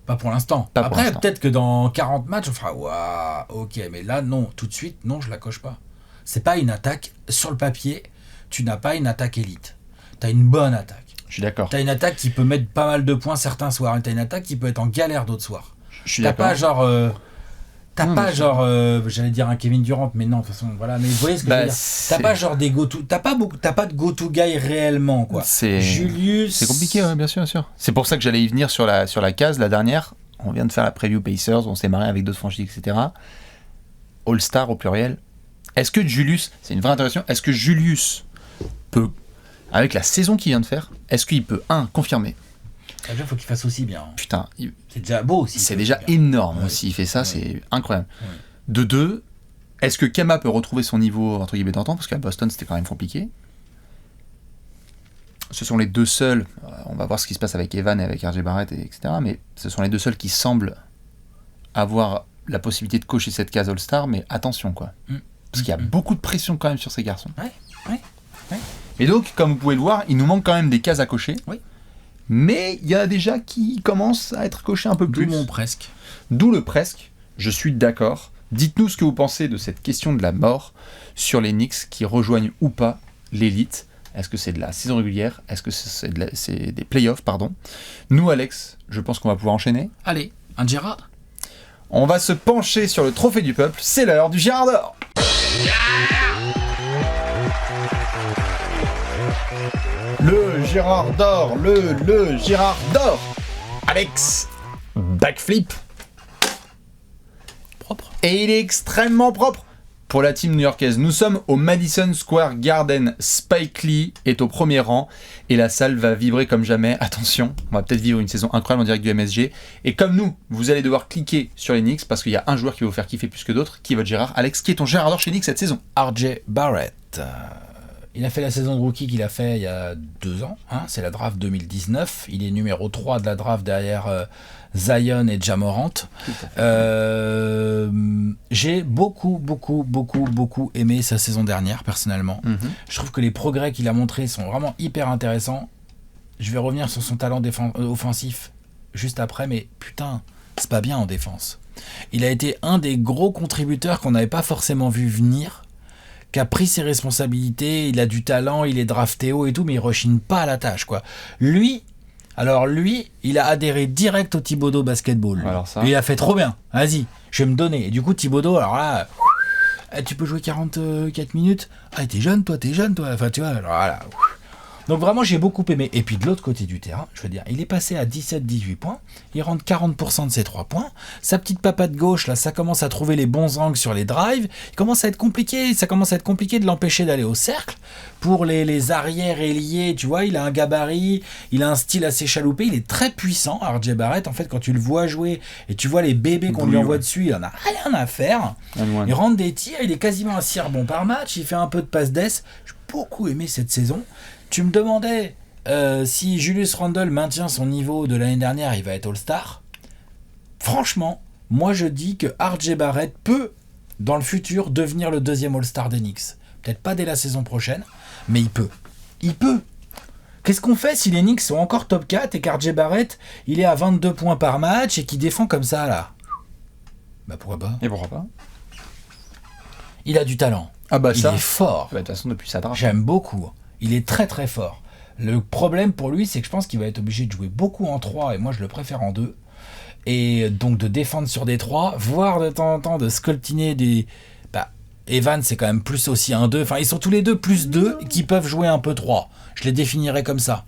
Pas pour l'instant. Après, peut-être que dans 40 matchs, on fera waouh, ok, mais là, non, tout de suite, non, je la coche pas. C'est pas une attaque, sur le papier, tu n'as pas une attaque élite. T'as une bonne attaque. Je suis d'accord. T'as une attaque qui peut mettre pas mal de points certains soirs, et t'as une attaque qui peut être en galère d'autres soirs. Je suis d'accord. J'allais dire un Kevin Durant, mais non, de toute façon, voilà, mais vous voyez ce que je veux dire. T'as pas genre des go-to, t'as pas de go-to guy réellement, quoi. Julius... C'est compliqué, ouais, bien sûr. C'est pour ça que j'allais y venir sur la case, la dernière. On vient de faire la preview Pacers, on s'est marré avec d'autres franchises, etc. All-Star au pluriel. Est-ce que Julius, c'est une vraie interrogation, est-ce que Julius peut, avec la saison qu'il vient de faire, est-ce qu'il peut, confirmer ? Déjà, il faut qu'il fasse aussi bien. Putain. C'est déjà beau aussi. C'est déjà énorme aussi, il fait ça, c'est incroyable. Ouais. De deux, est-ce que Kemba peut retrouver son niveau, entre guillemets, d'antan ? Parce qu'à Boston, c'était quand même compliqué. Ce sont les deux seuls, on va voir ce qui se passe avec Evan et avec RJ Barrett, etc. Mais ce sont les deux seuls qui semblent avoir la possibilité de cocher cette case All-Star, mais attention, quoi. Parce qu'il y a beaucoup de pression quand même sur ces garçons. Ouais. Et donc, comme vous pouvez le voir, il nous manque quand même des cases à cocher. Oui. Mais il y en a déjà qui commencent à être cochés un peu plus. D'où le presque. Je suis d'accord. Dites-nous ce que vous pensez de cette question de la mort sur les Knicks qui rejoignent ou pas l'élite. Est-ce que c'est de la saison régulière ? Est-ce que c'est des playoffs, pardon ? Nous, Alex, je pense qu'on va pouvoir enchaîner. Allez, un Gérard ? On va se pencher sur le trophée du peuple. C'est l'heure du Gérard d'or. Le Gérard d'or, le Gérard d'or. Alex, backflip. Propre. Et il est extrêmement propre. Pour la team new-yorkaise, nous sommes au Madison Square Garden. Spike Lee est au premier rang et la salle va vibrer comme jamais. Attention, on va peut-être vivre une saison incroyable en direct du MSG. Et comme nous, vous allez devoir cliquer sur les Knicks parce qu'il y a un joueur qui va vous faire kiffer plus que d'autres. Qui est votre Gérard ? Alex, qui est ton Gérard d'or chez Knicks cette saison ? RJ Barrett. Il a fait la saison de rookie qu'il a fait il y a 2 ans. C'est la draft 2019. Il est numéro 3 de la draft derrière Zion et Ja Morant. J'ai beaucoup aimé sa saison dernière, personnellement. Je trouve que les progrès qu'il a montrés sont vraiment hyper intéressants. je vais revenir sur son talent offensif juste après, mais putain, c'est pas bien en défense. Il a été un des gros contributeurs qu'on n'avait pas forcément vu venir, qui a pris ses responsabilités, il a du talent, il est drafté haut et tout, mais il rechigne pas à la tâche, quoi. Lui, il a adhéré direct au Thibodeau Basketball. Alors ça. Il a fait trop bien, vas-y, je vais me donner. Et du coup, Thibodeau, alors là, tu peux jouer 44 minutes. Ah, t'es jeune, toi. Enfin, tu vois, alors voilà. Donc vraiment, j'ai beaucoup aimé. Et puis de l'autre côté du terrain, je veux dire, il est passé à 17-18 points. Il rentre 40% de ses 3 points. Sa petite papade gauche, là, ça commence à trouver les bons angles sur les drives. Ça commence à être compliqué de l'empêcher d'aller au cercle. Pour les arrières ailiers, tu vois, il a un gabarit, il a un style assez chaloupé. Il est très puissant, RJ Barrett. En fait, quand tu le vois jouer et tu vois les bébés qu'on lui envoie dessus, il en a rien à faire. Il rentre des tirs, il est quasiment à 6 rebonds par match. Il fait un peu de passe d'ess. J'ai beaucoup aimé cette saison. Tu me demandais si Julius Randle maintient son niveau de l'année dernière, il va être All-Star. Franchement, moi je dis que RJ Barrett peut, dans le futur, devenir le deuxième All-Star des Knicks. Peut-être pas dès la saison prochaine, mais il peut. Il peut. Qu'est-ce qu'on fait si les Knicks sont encore top 4 et qu'RJ Barrett, il est à 22 points par match et qu'il défend comme ça, là ? Bah pourquoi pas ? Et pourquoi pas ? Il a du talent. Ah bah ça. Il est fort. Bah, de toute façon, depuis sa draft. J'aime beaucoup. Il est très très fort. Le problème pour lui, c'est que je pense qu'il va être obligé de jouer beaucoup en 3, et moi je le préfère en 2. Et donc de défendre sur des 3, voire de temps en temps de sculptiner des... Evan, c'est quand même plus aussi un 2. Enfin, ils sont tous les deux plus 2 qui peuvent jouer un peu 3. Je les définirais comme ça.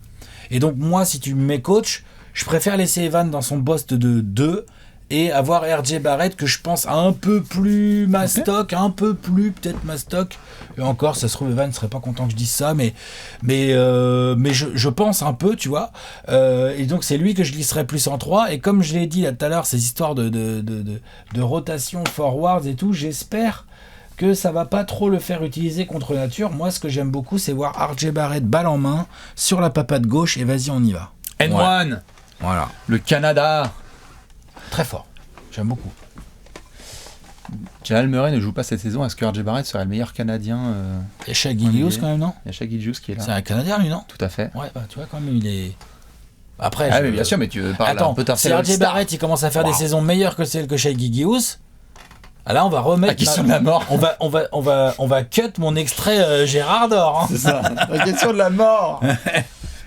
Et donc moi, si tu me mets coach, je préfère laisser Evan dans son poste de 2 et avoir RJ Barrett que je pense un peu plus mastoc, un peu plus peut-être mastoc. Et encore, ça se trouve, Evan ne serait pas content que je dise ça, mais je pense un peu, tu vois. Et donc, c'est lui que je lisserais plus en 3. Et comme je l'ai dit là tout à l'heure, ces histoires de rotation forwards et tout, j'espère que ça va pas trop le faire utiliser contre nature. Moi, ce que j'aime beaucoup, c'est voir RJ Barrett balle en main sur la papade gauche et vas-y, on y va. N1 Voilà. Le Canada. Très fort. J'aime beaucoup. Jamal Murray ne joue pas cette saison. Est-ce que RJ Barrett serait le meilleur Canadien Il y a Shai Gilgeous quand même, non ? Il y a Shai Gilgeous qui est là. C'est un Canadien, lui, non ? Tout à fait. Ouais, bah tu vois, quand même, il est... Après, mais bien sûr, mais tu parles Attends, un peu si RJ Barrett, il commence à faire des saisons meilleures que celles que Shai Gilgeous, là, on va remettre... La question de la mort. On va cut mon extrait Gérard d'Or. Hein. C'est ça. La question de la mort.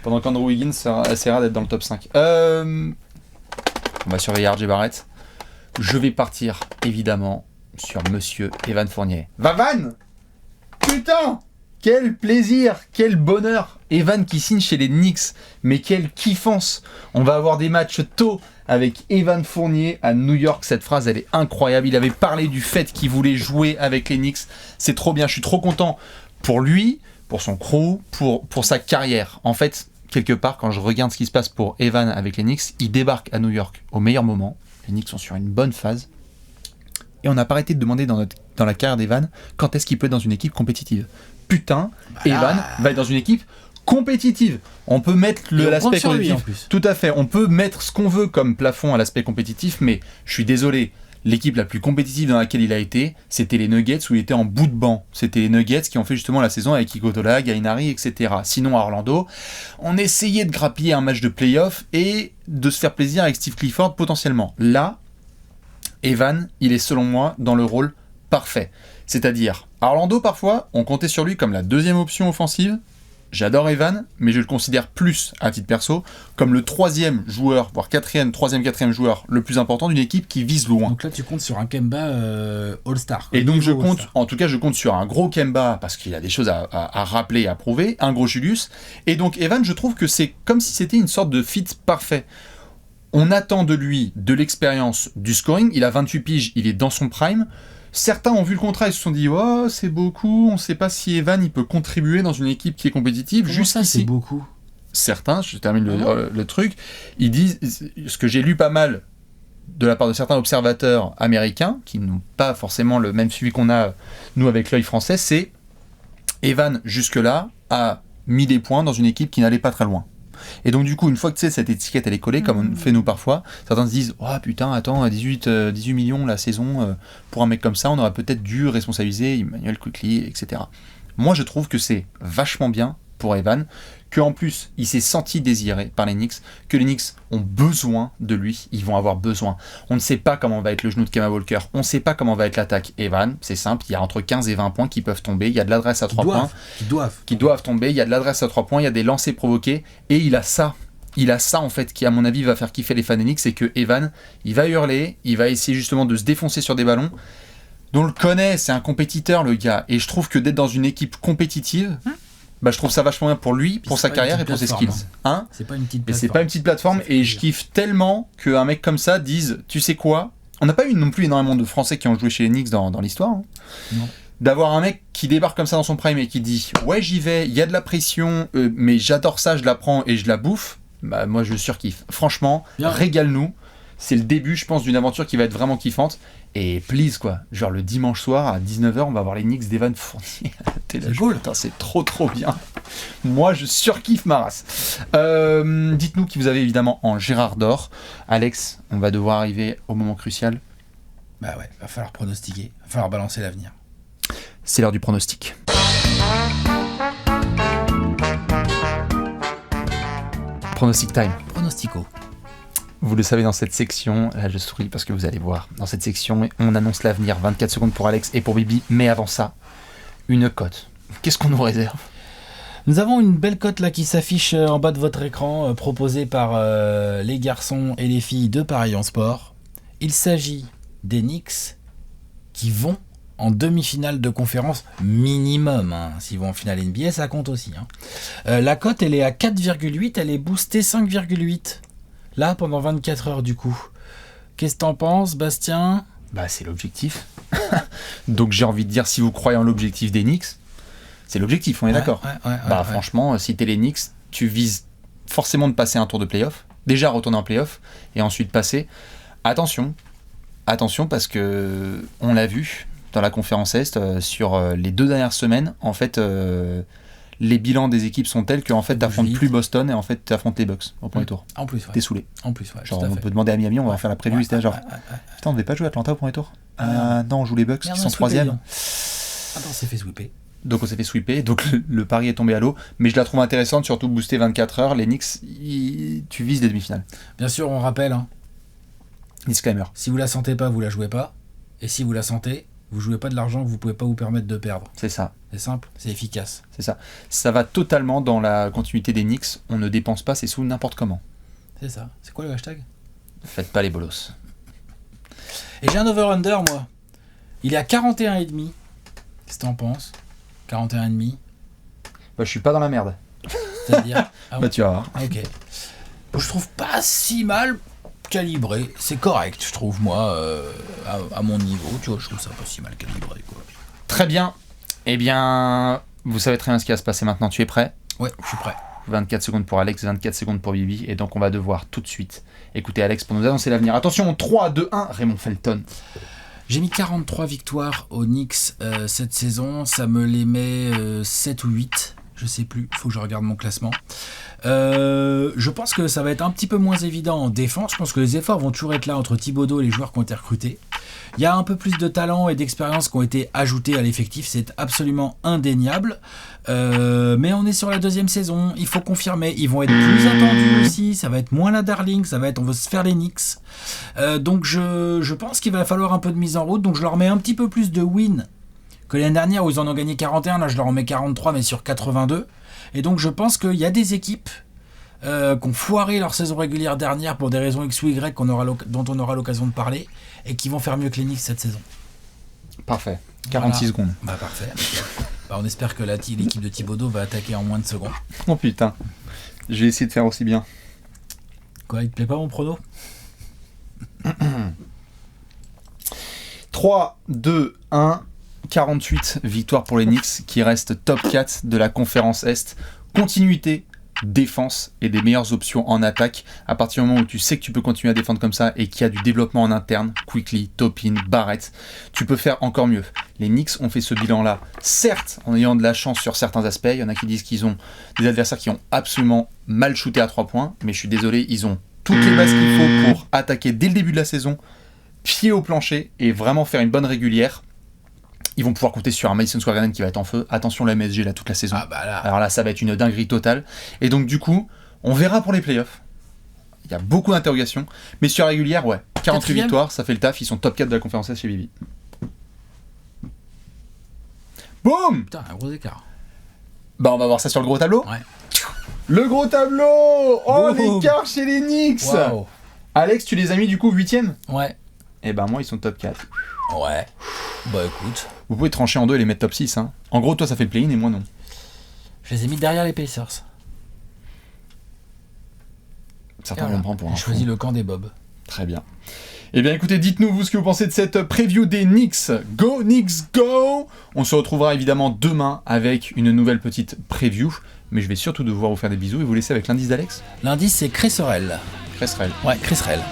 Pendant qu'Andrew Wiggins essaiera d'être dans le top 5. On va surveiller RJ Barrett. Je vais partir, évidemment, sur Monsieur Evan Fournier. Vavan ! Putain ! Quel plaisir, quel bonheur. Evan qui signe chez les Knicks. Mais quelle kiffance. On va avoir des matchs tôt avec Evan Fournier à New York. Cette phrase, elle est incroyable. Il avait parlé du fait qu'il voulait jouer avec les Knicks. C'est trop bien. Je suis trop content pour lui, pour son crew, pour sa carrière. En fait, quelque part, quand je regarde ce qui se passe pour Evan avec les Knicks, il débarque à New York au meilleur moment. Les Knicks sont sur une bonne phase. Et on n'a pas arrêté de demander dans la carrière d'Evan quand est-ce qu'il peut être dans une équipe compétitive. Putain, Evan va être dans une équipe compétitive. On peut mettre l'aspect compétitif. Tout à fait. On peut mettre ce qu'on veut comme plafond à l'aspect compétitif, mais je suis désolé. L'équipe la plus compétitive dans laquelle il a été, c'était les Nuggets où il était en bout de banc. C'était les Nuggets qui ont fait justement la saison avec Iguodala, Gallinari, etc. Sinon, à Orlando, on essayait de grappiller un match de play-off et de se faire plaisir avec Steve Clifford potentiellement. Là, Evan, il est selon moi dans le rôle parfait. C'est-à-dire, à Orlando, parfois, on comptait sur lui comme la deuxième option offensive. J'adore Evan, mais je le considère plus, à titre perso, comme le troisième joueur, voire quatrième joueur le plus important d'une équipe qui vise loin. Donc là, tu comptes sur un Kemba All-Star. Et donc je compte sur un gros Kemba, parce qu'il a des choses à rappeler et à prouver, un gros Julius. Et donc Evan, je trouve que c'est comme si c'était une sorte de fit parfait. On attend de lui de l'expérience, du scoring. Il a 28 piges, il est dans son prime. Certains ont vu le contrat et se sont dit « Oh, c'est beaucoup, on ne sait pas si Evan il peut contribuer dans une équipe qui est compétitive. » Comment ça, c'est beaucoup ? Certains, je termine le truc, ils disent, ce que j'ai lu pas mal de la part de certains observateurs américains, qui n'ont pas forcément le même suivi qu'on a, nous, avec l'œil français, c'est Evan, jusque-là, a mis des points dans une équipe qui n'allait pas très loin. Et donc du coup, une fois que tu sais, cette étiquette elle est collée, comme on fait nous parfois, certains se disent « Oh putain, attends, 18 millions la saison, pour un mec comme ça, on aurait peut-être dû responsabiliser Emmanuel Quickley, etc. » Moi je trouve que c'est vachement bien pour Evan, qu'en plus il s'est senti désiré par les Knicks, que les Knicks ont besoin de lui, ils vont avoir besoin. On ne sait pas comment va être le genou de Kemba Walker, on ne sait pas comment va être l'attaque. Evan, c'est simple, il y a entre 15 et 20 points qui peuvent tomber, il y a de l'adresse à 3 points qui doivent tomber, il y a de l'adresse à 3 points, il y a des lancers provoqués, et il a ça en fait qui à mon avis va faire kiffer les fans des Knicks, c'est que Evan, il va hurler, il va essayer justement de se défoncer sur des ballons. On le connaît, c'est un compétiteur le gars, et je trouve que d'être dans une équipe compétitive, je trouve ça vachement bien pour lui, pour sa carrière et pour ses skills. Hein, c'est pas une petite plateforme. Mais c'est pas une petite plateforme, et je kiffe tellement qu'un mec comme ça dise, tu sais quoi, on n'a pas eu non plus énormément de Français qui ont joué chez les Knicks dans l'histoire. Hein. Non. D'avoir un mec qui débarque comme ça dans son prime et qui dit, ouais j'y vais, il y a de la pression, mais j'adore ça, je la prends et je la bouffe, moi je surkiffe. Franchement, régale-nous. C'est le début, je pense, d'une aventure qui va être vraiment kiffante. Et please, quoi. Genre le dimanche soir à 19h, on va voir les Knicks d'Evan Fournier à la télé. C'est cool. Putain, c'est trop bien. Moi, je surkiffe ma race. Dites-nous qui vous avez évidemment en Gérard d'Or. Alex, on va devoir arriver au moment crucial. Va falloir pronostiquer. Va falloir balancer l'avenir. C'est l'heure du pronostic. Pronostic time. Pronostico. Vous le savez, dans cette section, là je souris parce que vous allez voir, dans cette section, on annonce l'avenir, 24 secondes pour Alex et pour Bibi, mais avant ça, une cote. Qu'est-ce qu'on nous réserve ? Nous avons une belle cote là qui s'affiche en bas de votre écran, proposée par les garçons et les filles de Paris en Sport. Il s'agit des Knicks qui vont en demi-finale de conférence minimum. Hein. S'ils vont en finale NBA, ça compte aussi. Hein. La cote, elle est à 4,8, elle est boostée 5,8. Là, pendant 24 heures, du coup. Qu'est-ce que t'en penses, Bastien ? C'est l'objectif. Donc, j'ai envie de dire, si vous croyez en l'objectif des Knicks, c'est l'objectif, on est d'accord. Franchement, si t'es les Knicks, tu vises forcément de passer un tour de play-off. Déjà, retourner en play-off, et ensuite passer. Attention, parce que on l'a vu dans la conférence Est, sur les 2 dernières semaines, en fait... les bilans des équipes sont tels qu'en fait t'affrontes plus Boston et en fait t'affrontes les Bucks au premier tour. En plus, T'es saoulé. En plus, genre on peut demander à Miami, on va faire la preview, c'était genre putain on devait pas jouer Atlanta au premier tour. Non, on joue les Bucks qui sont 3e. Attends, on s'est fait sweeper. Donc on s'est fait sweeper, donc le pari est tombé à l'eau, mais je la trouve intéressante, surtout booster 24 heures, les Knicks, tu vises les demi-finales. Bien sûr, on rappelle, hein. Disclaimer. Si vous la sentez pas, vous la jouez pas, et si vous la sentez, vous jouez pas de l'argent que vous pouvez pas vous permettre de perdre. C'est ça. C'est simple, c'est efficace. C'est ça. Ça va totalement dans la continuité des Knicks. On ne dépense pas ses sous n'importe comment. C'est ça. C'est quoi le hashtag ? Faites pas les bolos. Et j'ai un over-under, moi. Il est à 41,5. Qu'est-ce que t'en penses ? 41,5. Je suis pas dans la merde. C'est-à-dire tu vas voir. Ok. Je trouve pas si mal calibré. C'est correct, je trouve, moi, à mon niveau. Tu vois, je trouve ça pas si mal calibré, quoi. Très bien. Eh bien, vous savez très bien ce qui va se passer maintenant. Tu es prêt ? Ouais, je suis prêt. 24 secondes pour Alex, 24 secondes pour Bibi. Et donc, on va devoir tout de suite écouter Alex pour nous annoncer l'avenir. Attention, 3, 2, 1, Raymond Felton. J'ai mis 43 victoires aux Knicks cette saison. Ça me les met 7 ou 8. Je sais plus, il faut que je regarde mon classement. Je pense que ça va être un petit peu moins évident en défense. Je pense que les efforts vont toujours être là entre Thibodeau et les joueurs qui ont été recrutés. Il y a un peu plus de talent et d'expérience qui ont été ajoutés à l'effectif, c'est absolument indéniable. Mais on est sur la 2e saison, il faut confirmer. Ils vont être plus attendus aussi, ça va être moins la darling, ça va être on veut se faire les Knicks. Donc je pense qu'il va falloir un peu de mise en route. Donc je leur mets un petit peu plus de win que l'année dernière où ils en ont gagné 41. Là je leur en mets 43 mais sur 82. Et donc je pense qu'il y a des équipes qui ont foiré leur saison régulière dernière pour des raisons X ou Y dont on aura l'occasion de parler et qui vont faire mieux que les Knicks cette saison. Parfait. 46 secondes. Parfait. On espère que l'équipe de Thibodeau va attaquer en moins de secondes. Oh putain. Je vais essayer de faire aussi bien. Quoi, il te plaît pas mon prono ? 3, 2, 1, 48 victoires pour les Knicks qui restent top 4 de la conférence Est. Continuité, défense et des meilleures options en attaque. À partir du moment où tu sais que tu peux continuer à défendre comme ça et qu'il y a du développement en interne, Quickly, Topin, Barrett, tu peux faire encore mieux. Les Knicks ont fait ce bilan-là, certes en ayant de la chance sur certains aspects. Il y en a qui disent qu'ils ont des adversaires qui ont absolument mal shooté à 3 points, mais je suis désolé, ils ont toutes les bases qu'il faut pour attaquer dès le début de la saison, pied au plancher et vraiment faire une bonne régulière. Ils vont pouvoir compter sur un Madison Square Garden qui va être en feu. Attention, la MSG là toute la saison. Ah bah là. Alors là, ça va être une dinguerie totale. Et donc du coup, on verra pour les playoffs. Il y a beaucoup d'interrogations. Mais sur la régulière, ouais. 48 victoires, ça fait le taf. Ils sont top 4 de la conférence chez Bibi. Boum! Putain, un gros écart. Bah on va voir ça sur le gros tableau. Ouais. Le gros tableau! Oh, Boum. l'écart chez les Knicks! Wow. Alex, tu les as mis du coup 8ème? Ouais. Eh ben moi, ils sont top 4. Ouais. Bah écoute. Vous pouvez trancher en deux et les mettre top 6. Hein. En gros, toi, ça fait le play-in et moi, non. Je les ai mis derrière les Pacers. Certains vont me prendre pour un J'ai choisi le camp des Bob. Très bien. Eh bien, écoutez, dites-nous, vous, ce que vous pensez de cette preview des Knicks. Go, Knicks, go! On se retrouvera évidemment demain avec une nouvelle petite preview. Mais je vais surtout devoir vous faire des bisous et vous laisser avec l'indice d'Alex. L'indice, c'est Cresserelle. Cresserelle. Ouais, Cresserelle.